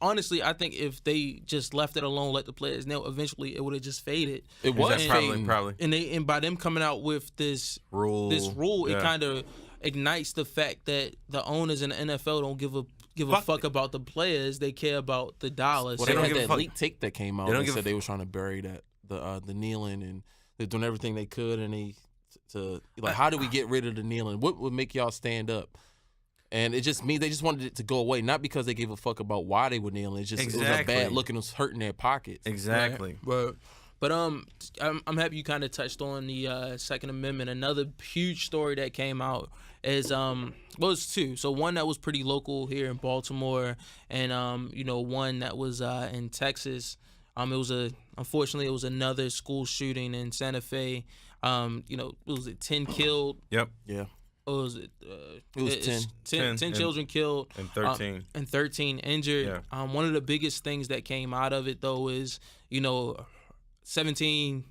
Honestly, I think if they just left it alone, let the players nail, eventually it would have just faded. It was That's fading. probably. And by them coming out with this Rule. it Yeah. kind of ignites the fact that the owners in the NFL don't give a fuck about the players. They care about the dollars. Well, They they don't had give a that fuck. leaked tape that came out. They don't They give a said they was trying to bury that the kneeling, and they're doing everything they could, and how do we get rid of the kneeling? What would make y'all stand up? And it just means they just wanted it to go away, not because they gave a fuck about why they were kneeling. It's just it was a Exactly. bad look and it was hurting their pockets. Exactly. But I'm happy you kind of touched on the Second Amendment. Another huge story that came out is it's two. So one that was pretty local here in Baltimore, and one that was in Texas. Unfortunately it was another school shooting in Sante Fe. It was 10 killed. Yep. Yeah. what was it? It was 10. 10 children killed and 13. and 13 injured. Yeah. One of the biggest things that came out of it though is 17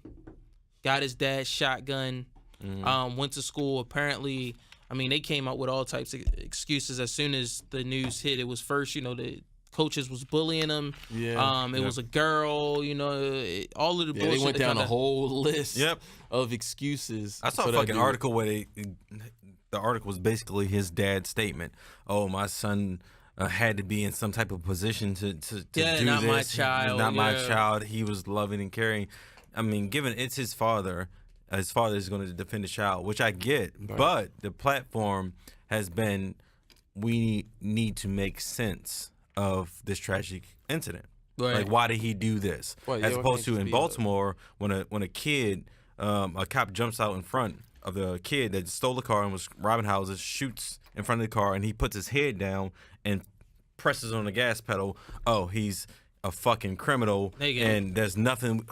got his dad's shotgun. Went to school. Apparently, they came out with all types of excuses as soon as the news hit. It was first, the coaches was bullying him. Yeah. It was a girl. All of the bullshit. They went down kinda, a whole list. Yep. Of excuses. I saw for a that fucking dude. article where the article was basically his dad's statement. Oh, my son had to be in some type of position to do not this. my child. Not my yeah. child. He was loving and caring. Given it's his father is going to defend the child, which I get. Right. But the platform has been, we need to make sense of this tragic incident. Right. Like, why did he do this? Well, As yeah, opposed it to can't in just be Baltimore, when a kid, a cop jumps out in front of the kid that stole the car and was robbing houses, shoots in front of the car, and he puts his head down and presses on the gas pedal. Oh, he's a fucking criminal, and there's nothing.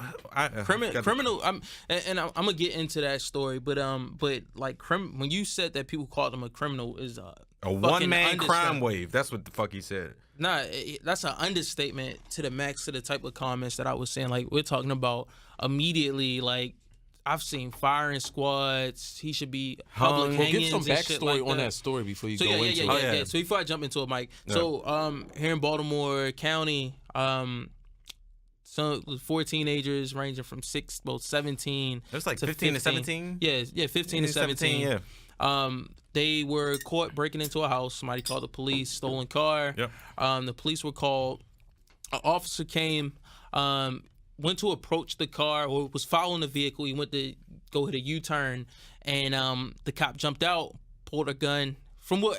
Criminal. I'm gonna get into that story, but like when you said that people called him a criminal is a one-man crime wave. That's what the fuck he said. Nah, that's an understatement to the max to the type of comments that I was saying. Like, we're talking about immediately, like, I've seen firing squads. He should be public Well, hangings give some and shit backstory like on that story before you go into it. Yeah. So before I jump into it, Mike. Yeah. So here in Baltimore County, so 4 teenagers ranging from 17. It was like 15 to 17. Yeah, 15 to 17. Yeah. They were caught breaking into a house. Somebody called the police, stolen car. Yep. The police were called. An officer came, went to approach the car, or was following the vehicle. He went to go hit a U-turn, and the cop jumped out, pulled a gun. From what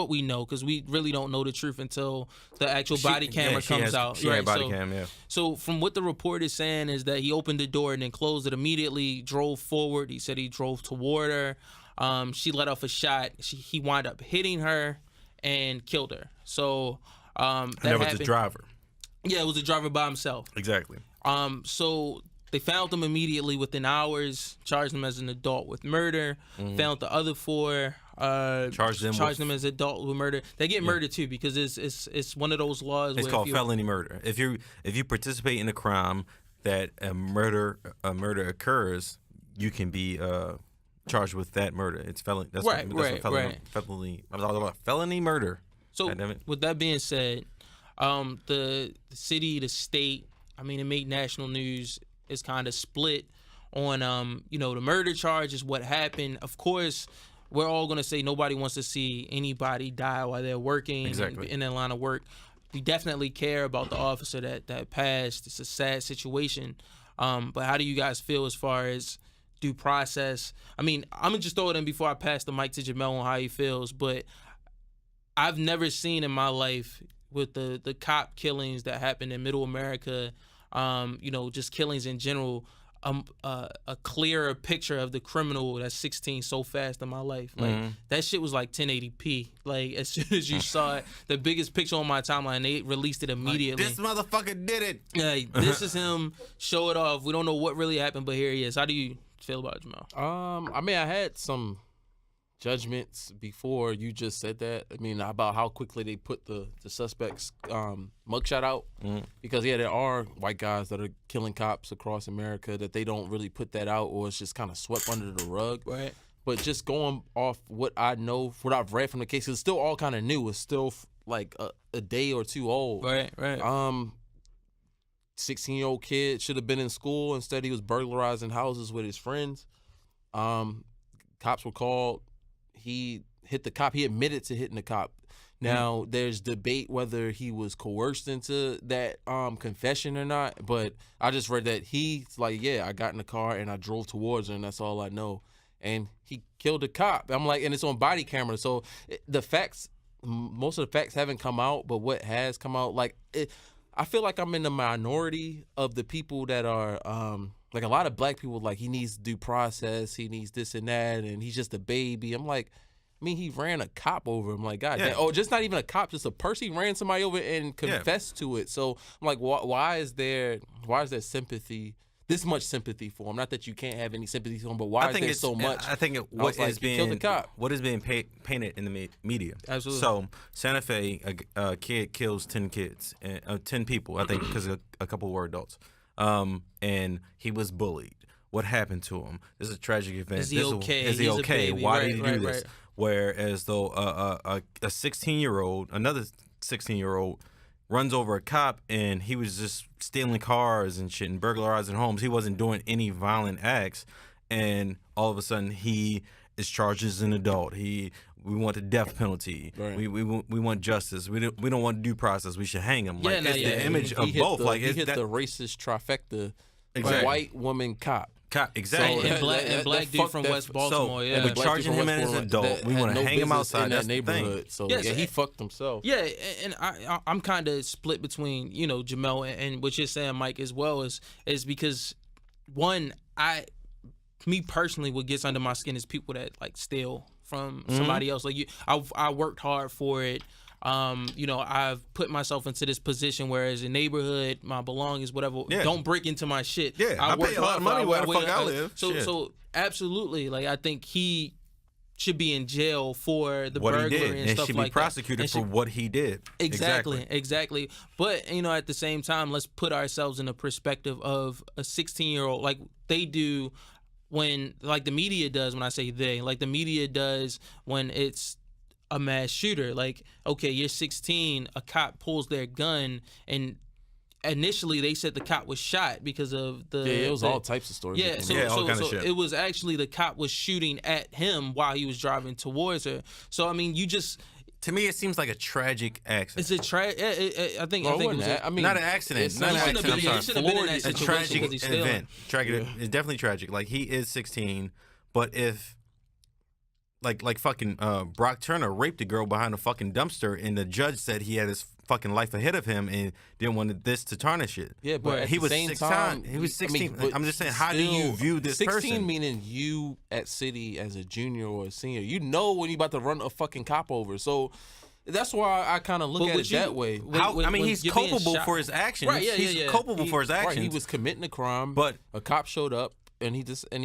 we know, because we really don't know the truth until the actual body camera comes out. She had body cam, yeah. So from what the report is saying is that he opened the door and then closed it immediately, drove forward. He said he drove toward her. She let off a shot. He wound up hitting her and killed her. So that was the driver. Yeah, it was the driver by himself. Exactly. So they found him immediately within hours, charged him as an adult with murder, found the other 4, charged them as adult with murder. They get murdered too, because it's one of those laws. It's called felony murder. If you participate in a crime that a murder occurs, you can be charged with that murder. It's felony. That's Right. Felony murder. So with that being said, the city, the state, it made national news. Is kind of split on the murder charges, what happened. Of course, we're all gonna say nobody wants to see anybody die while they're working in their line of work. We definitely care about the officer that passed. It's a sad situation. But how do you guys feel as far as due process? I'm gonna just throw it in before I pass the mic to Jamel on how he feels, but I've never seen in my life with the cop killings that happened in Middle America, just killings in general, a clearer picture of the criminal that's 16 so fast in my life. Like that shit was like 1080p. Like as soon as you saw it, the biggest picture on my timeline, they released it immediately. Like, this motherfucker did it. Yeah, this is him. Show it off. We don't know what really happened, but here he is. How do you feel about it, Jamal? I had some judgments before you just said that. About how quickly they put the suspect's mugshot out, because there are white guys that are killing cops across America that they don't really put that out, or it's just kind of swept under the rug. Right. But just going off what I know, what I've read from the case, it's still all kind of new. It's still like a day or two old. Right. 16-year-old kid should have been in school. Instead, he was burglarizing houses with his friends. Cops were called. He hit the cop. He admitted to hitting the cop. Now, there's debate whether he was coerced into that confession or not, but I just read that he's like, I got in the car and I drove towards her, and that's all I know. And he killed the cop. I'm like, and it's on body camera. So the facts, most of the facts haven't come out, but what has come out, I feel like I'm in the minority of the people that are, like a lot of black people, like he needs due process, he needs this and that, and he's just a baby. I'm like, he ran a cop over. I'm like, God damn. Oh, just not even a cop, just a person. He ran somebody over and confessed to it. So I'm like, why is there sympathy this much sympathy for him. Not that you can't have any sympathy for him, but why is there so much? I think was like, he killed the cop. what is being painted in the media. Absolutely. So Santa Fe, a kid kills 10 kids, 10 people, I think, because a couple were adults. And he was bullied. What happened to him? This is a tragic event. Is he okay? Is he He's a okay? baby. Why Right, did he do right, this? right. Whereas though a 16-year-old, another 16-year-old runs over a cop and he was just stealing cars and shit and burglarizing homes. He wasn't doing any violent acts, and all of a sudden he is charged as an adult. We want the death penalty. Right. We want justice. We don't want due process. We should hang him. Like, it's the image of hit both. He hit the racist trifecta. Exactly. White woman cop. Exactly. And black dude from West Baltimore. Yeah. we're charging him as an adult. We want to hang him outside. in That's that the thing. neighborhood. So Yes, yeah, he fucked himself. Yeah, and I'm kind of split between Jamel and what you're saying, Mike, as well is because one, me personally, what gets under my skin is people that like steal from somebody else. Like I worked hard for it. I've put myself into this position where as a neighborhood, my belongings, whatever, don't break into my shit. Yeah, I pay a lot of money where the fuck I live. So absolutely, like I think he should be in jail for the What he burglary did, and stuff should like be prosecuted that. for what he did. Exactly. But at the same time, let's put ourselves in the perspective of a 16-year-old, like they do when, like the media does. When I say they, like the media does when it's a mass shooter. Like, okay, you're 16, a cop pulls their gun, and initially they said the cop was shot because of the it was all types of stories. Yeah, all kind of shit. It was actually the cop was shooting at him while he was driving towards her. So I mean, To me, it seems like a tragic accident. it's a I think it was Not an accident. Not an accident. I'm sorry. He shouldn't have been in that A situation tragic because he's stealing. event. Tragic. It's definitely tragic. Like he is 16, but if like fucking Brock Turner raped a girl behind a fucking dumpster, and the judge said he had his fucking life ahead of him and didn't want this to tarnish it. Yeah, but at he the was same 16. time, He was 16. but I'm just saying, how do you view this 16 person? meaning you at City as a junior or a senior. You know when you about to run a fucking cop over. So that's why I kind of look at it that way. He's culpable for his actions. Right, yeah, he's culpable for his actions. Right, he was committing a crime, but a cop showed up. And he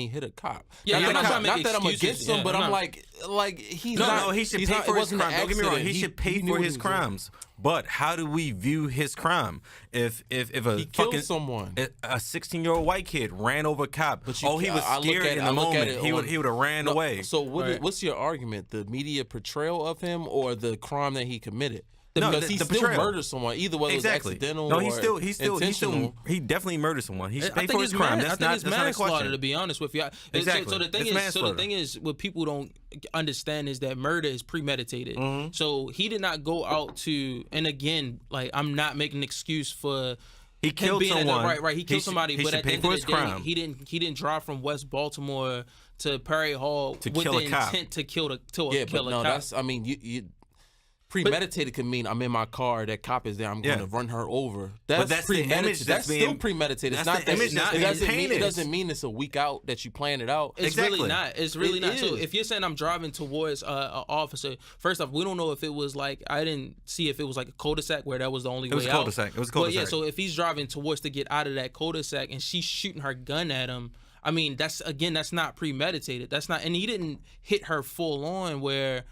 hit a cop. Yeah, not I'm that I'm excuses. against him, Yeah, but I'm I'm not. like he's No, not. he should he's pay not, for it his wasn't an crime. Don't get me wrong. accident. He should pay knew for what his he was doing. crimes. But how do we view his crime? If a He killed someone. a 16-year-old white kid ran over a cop. But He was scared in the moment. He would have ran away. So what's your argument? The media portrayal of him or the crime that he committed? Because he the still portrayal. murdered someone, either whether Exactly. it was accidental No, or intentional. he definitely murdered someone. He should pay I for think his it's crime. I think it's That's not a manslaughter, question. to be honest with you. Exactly. So the thing It's manslaughter. is, what people don't understand is that murder is premeditated. Mm-hmm. So he did not go out to, and again, like I'm not making an excuse for. He killed someone. Right. He killed somebody, he but should at the pay end for of his the day, crime. he didn't drive from West Baltimore to Perry Hall with kill the a cop. intent to kill a Yeah, but no, cop. that's. I mean, you premeditated could mean I'm in my car, that cop is there, I'm going to run her over. that's the premeditated. image that's still being- premeditated. It's that's not the image that's being painted. It doesn't mean it's a week out that you plan it out. It's Exactly. really not. It's really It not. So is. if you're saying I'm driving towards an officer, first off, we don't know if it was like, I didn't see if it was like a cul-de-sac where that was the only way out. was a cul-de-sac. It was a But yeah, cul-de-sac. so if he's driving towards to get out of that cul-de-sac and she's shooting her gun at him, I mean, that's not premeditated. That's not, and he didn't hit her full on where,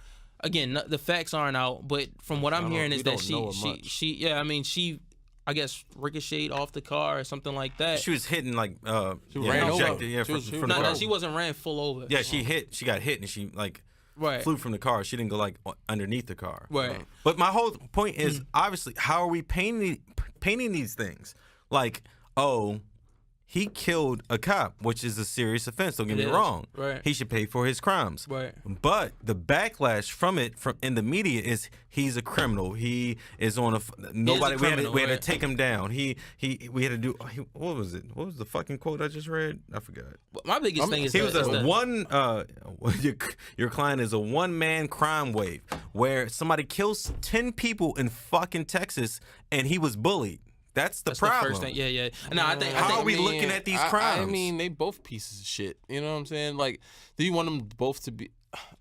again, the facts aren't out, but from what I'm hearing is that she I guess ricocheted off the car or something like that. She was hitting like ran over. ejected, yeah, from the car. No, she wasn't ran full over. Yeah, she got hit, and she like Right. flew from the car. She didn't go like underneath the car. Right. But my whole point is obviously how are we painting these things? Like, oh, he killed a cop, which is a serious offense. Don't get me is. wrong. Right. He should pay for his crimes. Right. But the backlash from in the media is he's a criminal. He is on a nobody. criminal, we had to right. take him down. We had to do. What was it? What was the fucking quote I just read? I forgot. My biggest thing is He was that, your client is a one-man crime wave where somebody kills 10 people in fucking Texas and he was bullied. That's the problem. the first thing. Yeah. No, I think. How are we looking at these crimes? I mean, they both pieces of shit. You know what I'm saying? Like, do you want them both to be?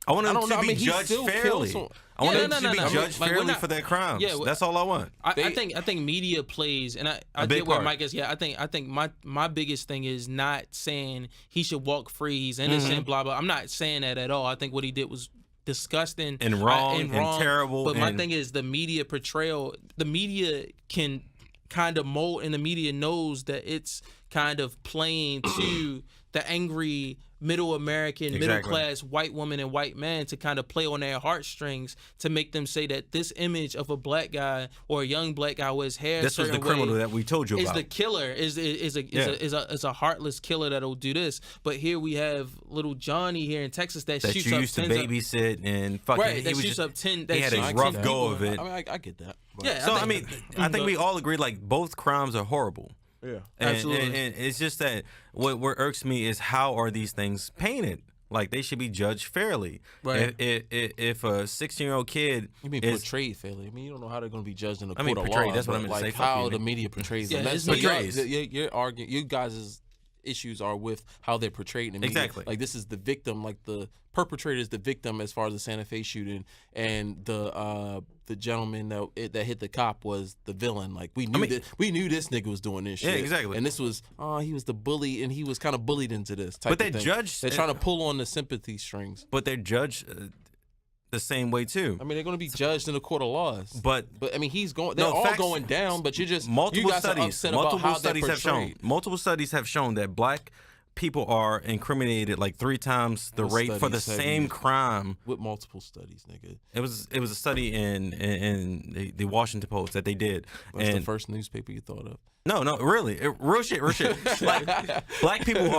I want I them don't to know. I be mean, he judged still fairly. kills some- I want Yeah, them no, to no, be no. I mean, judged like, we're fairly not- for their crimes. Yeah, That's all I want. I think media plays, and I big get where part. Mike is. Yeah, I think my biggest thing is not saying he should walk free, he's innocent, blah blah. I'm not saying that at all. I think what he did was disgusting And wrong and terrible, But my and- thing is the media portrayal. The media can kind of mold, and the media knows that it's kind of playing to the angry middle American, middle Exactly. class white woman and white man to kind of play on their heartstrings to make them say that this image of a black guy or a young black guy with his hair This was the criminal that we told you is about. the killer, is a heartless killer that'll do this. But here we have little Johnny here in Texas that that shoots you up used to tens of- babysit and fucking. Right, he that was shoots just- up 10. He that had his shoots rough 10 go people. of it. I mean, I get that. But- Yeah, So I mean, I think we but- all agree like both crimes are horrible. Yeah. And, Absolutely. and it's just that what irks me is how are these things painted? Like they should be judged fairly. Right. If a 16-year-old kid You mean is portrayed fairly? I mean, you don't know how they're going to be judged in a I mean, court of portrayed, law. that's what but, I'm gonna like say. Fuck how you, the nigga. media portrays Yeah, them. it's That's portrays. you're arguing. You guys' issues are with how they're portrayed in the media. Exactly. Like this is the victim. Like the perpetrator is the victim as far as the Sante Fe shooting, and the gentleman that hit the cop was the villain. Like we knew we knew this nigga was doing this shit. Yeah, exactly. And this was he was the bully, and he was kind of bullied into this type But of they thing. judged- They're trying to pull on the sympathy strings. but they're judged the same way too. I mean, they're going to be judged in the court of laws. But I mean, he's going. They're No, all facts- going down. But you multiple guys are studies, upset multiple about how studies they're have shown, portrayed. multiple studies have shown that black people are incriminated like 3 times the What rate for the studies have same you- crime. With multiple studies, nigga. It was a study in the Washington Post that they did. That's and the first newspaper you thought of. No, really, real shit. Like, black people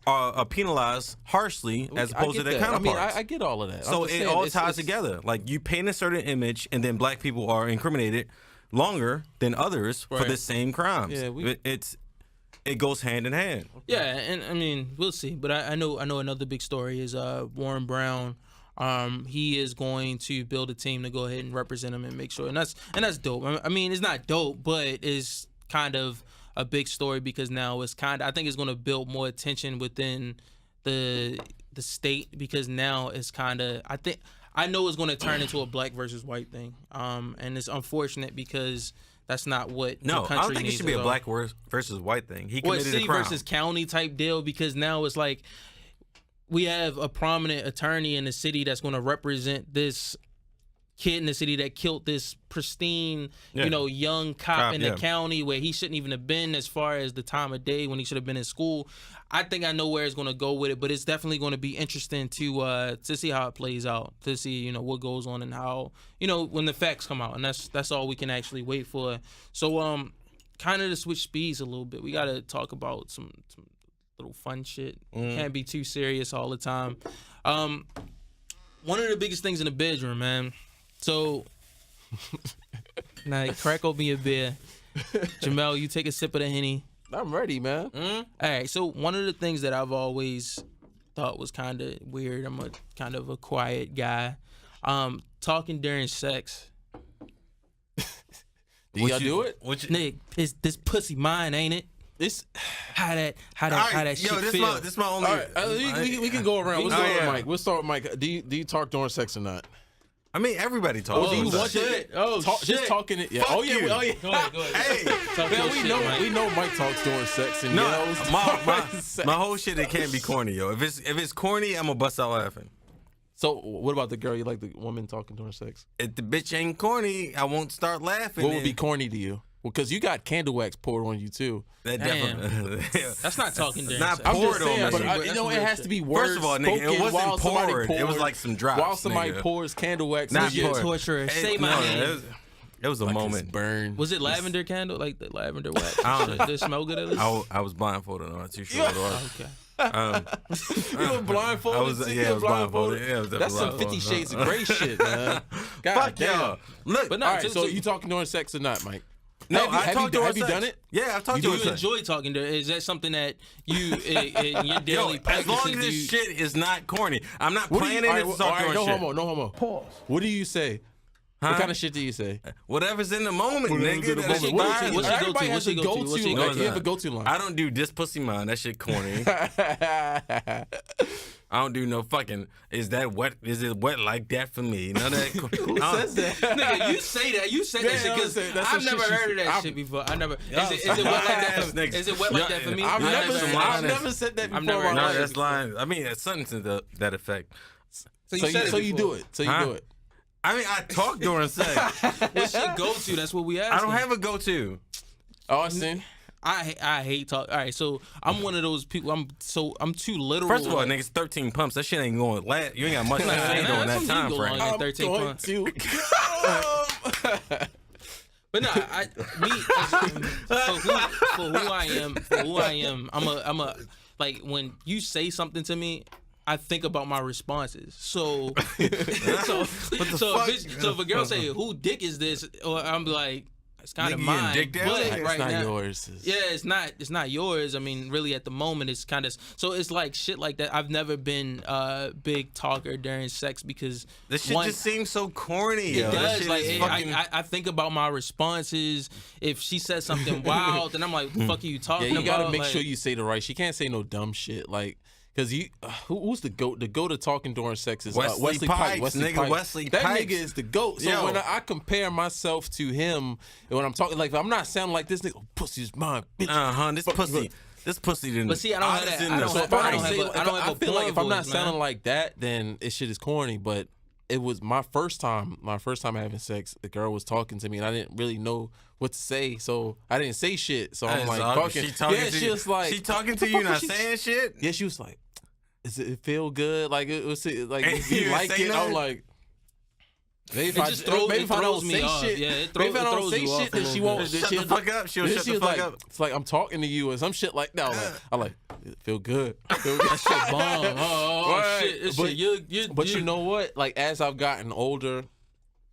are penalized harshly as I opposed to get their that. I mean, counterparts. I get all of that. So I'm just it saying, all it's- ties it's- together. Like you paint a certain image, and then black people are incriminated longer than others for Right. the same crimes. Yeah, it goes hand in hand. Yeah, and I mean, we'll see. But I know another big story is Warren Brown. He is going to build a team to go ahead and represent him and make sure, and that's dope. I mean, it's not dope, but it's kind of a big story because now it's I think it's going to build more attention within the state because now it's I know it's going to turn into a black versus white thing. And it's unfortunate because that's not what No, the country I don't think it needs should be at a all. black versus white thing. He Well, committed city a crime. versus county type deal because now it's like we have a prominent attorney in the city that's going to represent this kid in the city that killed this pristine, Yeah. young cop in the yeah. county where he shouldn't even have been as far as the time of day when he should have been in school. I think I know where it's going to go with it, but it's definitely going to be interesting to see how it plays out, to see what goes on and how when the facts come out, and that's all we can actually wait for. So kind of to switch speeds a little bit, we got to talk about some little fun shit. Can't be too serious all the time. One of the biggest things in the bedroom, man. So, now crack open your beer. Jamel, you take a sip of the Henny. I'm ready, man. All right. So one of the things that I've always thought was kind of weird. I'm a kind of a quiet guy. Talking during sex. Do y'all do it? Nick, is this pussy mine, ain't it? This. How that All right, shit yo, feel? this my only. All right, we can go around. We'll Oh, start with yeah. Mike. We'll start with Mike. Do you talk during sex or not? I mean, everybody talks. Do you about want sex. it? Oh, Talk, shit. Just talking it. Yeah. Fuck Oh yeah. you. Oh yeah. Go ahead. Hey, Talk Man, your we shit, know Mike. Mike talks during sex and no, yells. my whole shit it can't be corny, yo. If it's corny, I'm gonna bust out laughing. So what about the girl? You like the woman talking during sex? If the bitch ain't corny, I won't start laughing. What would be then. corny to you? Well, because you got candle wax poured on you too. That Damn. definitely. That's not talking during not sex. I'm poured just on saying, me. but That's it real has shit. to be words. First of all, nigga, it spoken wasn't while somebody poured. It was pours- like some drops, While somebody nigga. pours candle wax, Not on you, poured. torturer. It- Say my no, name. It was a like it's moment. burned. Was it lavender candle? Like the lavender wax? I don't know. Did it smell good at least? I was blindfolded. I'm not too sure what it was. Okay. You were blindfolded. I was- too? yeah, You I were was blindfolded. Yeah, I was That's some definitely 50 blindfolded. Shades of Grey shit, man. God Fuck damn. y'all. Look, But no, All right, to- so to- you talking during sex or not, Mike? no, have you- I have talked you- to have you done it? Yeah, I've talked do to you her. enjoy talking to her? Is that something that you in your Yo, daily as long practices as do? this shit is not corny, I'm not What do you, planning all it right, to talk all right, during no shit. homo, no homo. Pause. What do you say? Huh? What kind of shit do you say? Whatever's in the moment, nigga. What's That's your What's fine. your go-to? Everybody has a What's your go-to? go-to. What's your Like, go-to? you have a go-to line. I don't do this pussy mine. That shit corny. I don't do no fucking. Is that wet? Is it wet like that for me? None of that. Who says that? Nigga, you say that. You say that shit because I've never heard of that shit before. I never. Is it wet like that? Is it wet like that for me? I've never said that before. never- No, that's lying. I mean, it's something to that effect. So you do it. So you do it. I mean, I talk during sex. What's your go-to? That's what we asked. I don't have a go-to. Austin. I hate talk. All right, so I'm one of those people. I'm too literal. First of all, niggas, 13 pumps. That shit ain't going. You ain't got much to say during that time frame. I'm 13 going pumps. to. But no, for who I am, I'm a like when you say something to me, I think about my responses. So if a girl say, "Who dick is this?" or I'm like, it's kind of Nigga, mine. dick down? But It's right not now, yours. Yeah, it's not yours. I mean, really, at the moment, it's kind of so. It's like shit like that. I've never been a big talker during sex because This shit just seems so corny. it Yo. That does. shit Like is fucking. I think about my responses. If she says something wild, then I'm like, "What the fuck are you talking Yeah, about?" you gotta make Like, sure you say the right. She can't say no dumb shit. Like, cause you, who's the goat? The goat of talking during sex is Wesley Pipes. Pipes, nigga, Wesley that Pipes. nigga is the goat. So Yo. when I compare myself to him, and when I'm talking, like, if I'm not sounding like this nigga, oh, pussy's mine, bitch. This pussy didn't. But see, I don't have that. I don't So have- if I I don't don't say, have a- I don't have I a feel like porn if I'm not voice, sounding man. like that, then it shit is corny. But it was my first time having sex. The girl was talking to me, and I didn't really know what to say, so I didn't say shit. So I'm like, fucking. She talking Yeah, to she you. was like, She talking what to the you, fuck not was she- saying shit. Yeah, she was like, "Is it feel good? Like it was like And if you you didn't like say it." nothing? I'm like, maybe if It I just throws- maybe it if I throws don't me say off. shit, Yeah, it maybe if I don't throws say you off shit, a then little she bit. won't. Shut the fuck up. She'll shut she the was fuck like, up. it's like I'm talking to you or some shit like that. I'm like, feel good. Feel good. That shit bomb. Oh Right. shit. This But- shit. But you know what? Like as I've gotten older,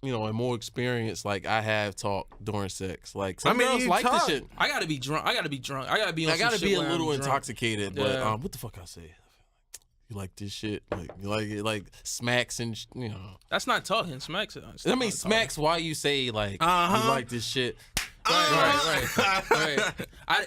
and more experience, like I have talked during sex. Like some girls you like talk. this shit. I gotta be drunk. I gotta be on I some gotta shit be a where I'm little drunk. intoxicated. But Yeah. what the fuck I say? You like this shit? Like you like it? Like smacks and That's not talking. Smacks. I mean smacks. Why you say like you like this shit? Right.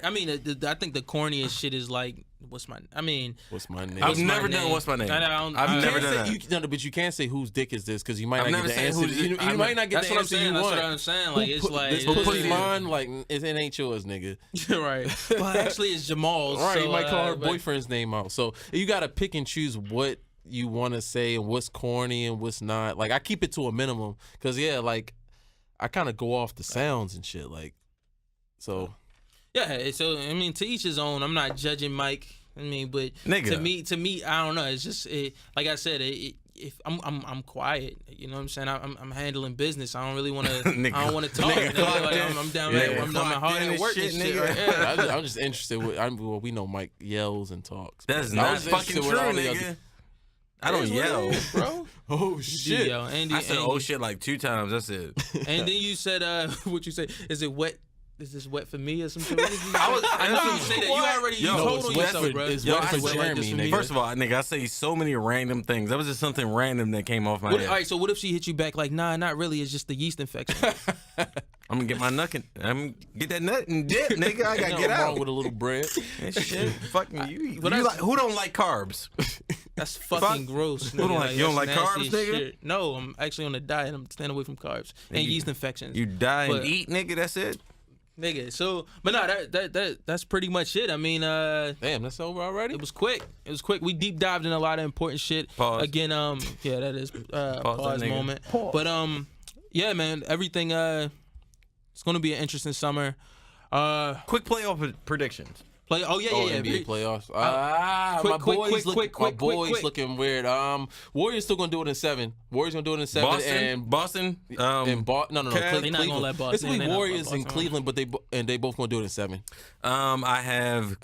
I mean, I think the corniest shit is like, what's my? I mean, What's my name? I've never name? done what's my name. I've I've never done Say, that. but you can't say whose dick is this because you might I've not never get the said answer. who's dick- You might not get that's the what I'm answer saying. you That's want. what I'm saying. Like it's like this pussy's mine. Like it ain't yours, nigga. right. But actually, it's Jamal's. Right, so, you might call her but- boyfriend's name out. So you got to pick and choose what you want to say and what's corny and what's not. Like I keep it to a minimum because like I kind of go off the sounds and shit. Like so. Yeah. So I mean, to each his own. I'm not judging Mike. I mean, but Nigga. to me, I don't know. It's just like I said. If I'm quiet, you know what I'm saying. I'm handling business. I don't really want to. I don't want to talk. Nigga, Nigga. Like, I'm down. Yeah, I'm down my clocked hard in at work and and shit, shit. nigga. Right? Yeah. I'm just interested with. Well, we know Mike yells and talks. That's I not was fucking interested true, with all the nigga. other- I don't yell. bro. Oh shit! Yo, Andy, I said Andy, oh shit like 2 times. That's it. And then you said, what you say? Is it wet? Is this wet for me or something? I know you say that. You already Yo, you told it's on wet yourself, for- bro. it's Yo, wet I for said, Jeremy, this for me. nigga. First of all, nigga, I say so many random things. That was just something random that came off my All head. right, so what if she hit you back like, nah, not really. It's just the yeast infection. I'm gonna get my nut. I'm get that nut and dip, nigga. I gotta Ain't get nothing wrong out. with a little bread. And shit, fucking you. But You that's- like, who don't like carbs? That's fucking gross. Who don't nigga. like- you don't that's like carbs, nasty as nigga? shit. No, I'm actually on a diet. I'm staying away from carbs and you- yeast infections. You die and But- eat, nigga. That's it. Nigga, so but no, that's pretty much it. I mean, Damn, that's over already. it was quick. It was quick. We deep dived in a lot of important shit. Pause. Again, yeah, that is pause nigga. moment. But yeah, man, everything. It's gonna be an interesting summer. Quick playoff predictions. Play. Oh yeah. NBA playoffs. quick, My boys quick. looking weird. Warriors still gonna do it in 7. Warriors gonna do it in 7. Boston. No. Cavs. They're not gonna Cleveland. let Boston- It's gonna they're be not Warriors gonna let in Boston Cleveland, but they both gonna do it in 7. I have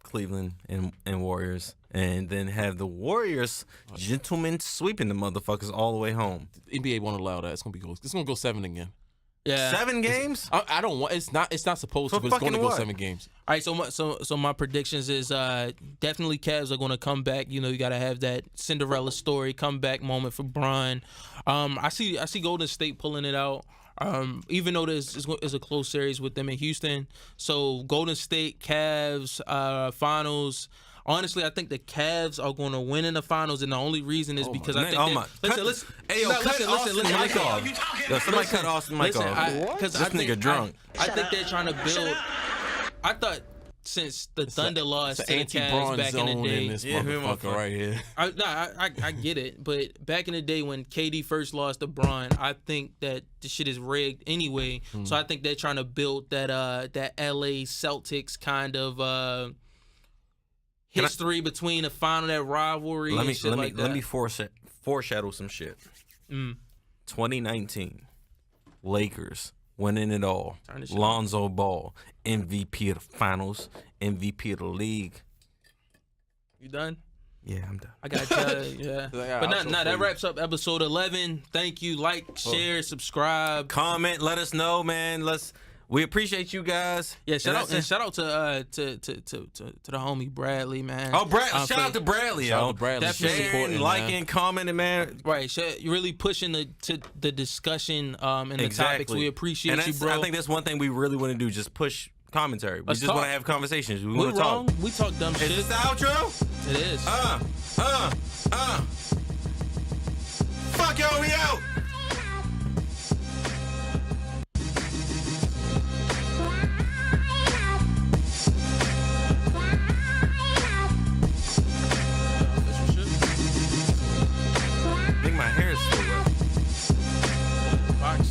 Cleveland and Warriors, and then have the Warriors gentlemen sweeping the motherfuckers all the way home. NBA won't allow that. It's gonna go 7 again. Yeah. 7 games. I don't want. It's not supposed For to, but it's going to fucking go what? 7 games. All right, so my predictions is definitely Cavs are going to come back. You know, you got to have that Cinderella story comeback moment for Bron. I see Golden State pulling it out. Even though there's a close series with them in Houston, so Golden State, Cavs, finals. honestly, I think the Cavs are going to win in the finals, and the only reason is because I think listen. Hey, yo, cut Austin mic off. Yo, somebody cut Austin mic off. Because This nigga drunk. I think they're trying to build. I thought since the Thunder lost to the Cavs back in the day, this motherfucker right here. I get it, but back in the day when KD first lost to Bron, I think that the shit is rigged anyway. So I think they're trying to build that LA Celtics kind of history between the final, that rivalry. Let me foreshadow some shit. 2019, Lakers winning it all. Lonzo Ball, MVP of the finals, MVP of the league. You done? Yeah, I'm done. I got yeah. But that wraps up episode 11. Thank you. Like, share, subscribe, comment. Let us know, man. We appreciate you guys. Yeah, shout out to the homie Bradley, man. Oh, shout out to Bradley, Shout out to Bradley. Definitely sharing, liking, commenting, man. Right, you're really pushing the discussion and the topics. We appreciate you, bro. I think that's one thing we really want to do, just push commentary. We just want to have conversations. We want to talk. We talk dumb shit. Is this the outro? It is. Fuck y'all, we out. I think my hair is still wet. Box.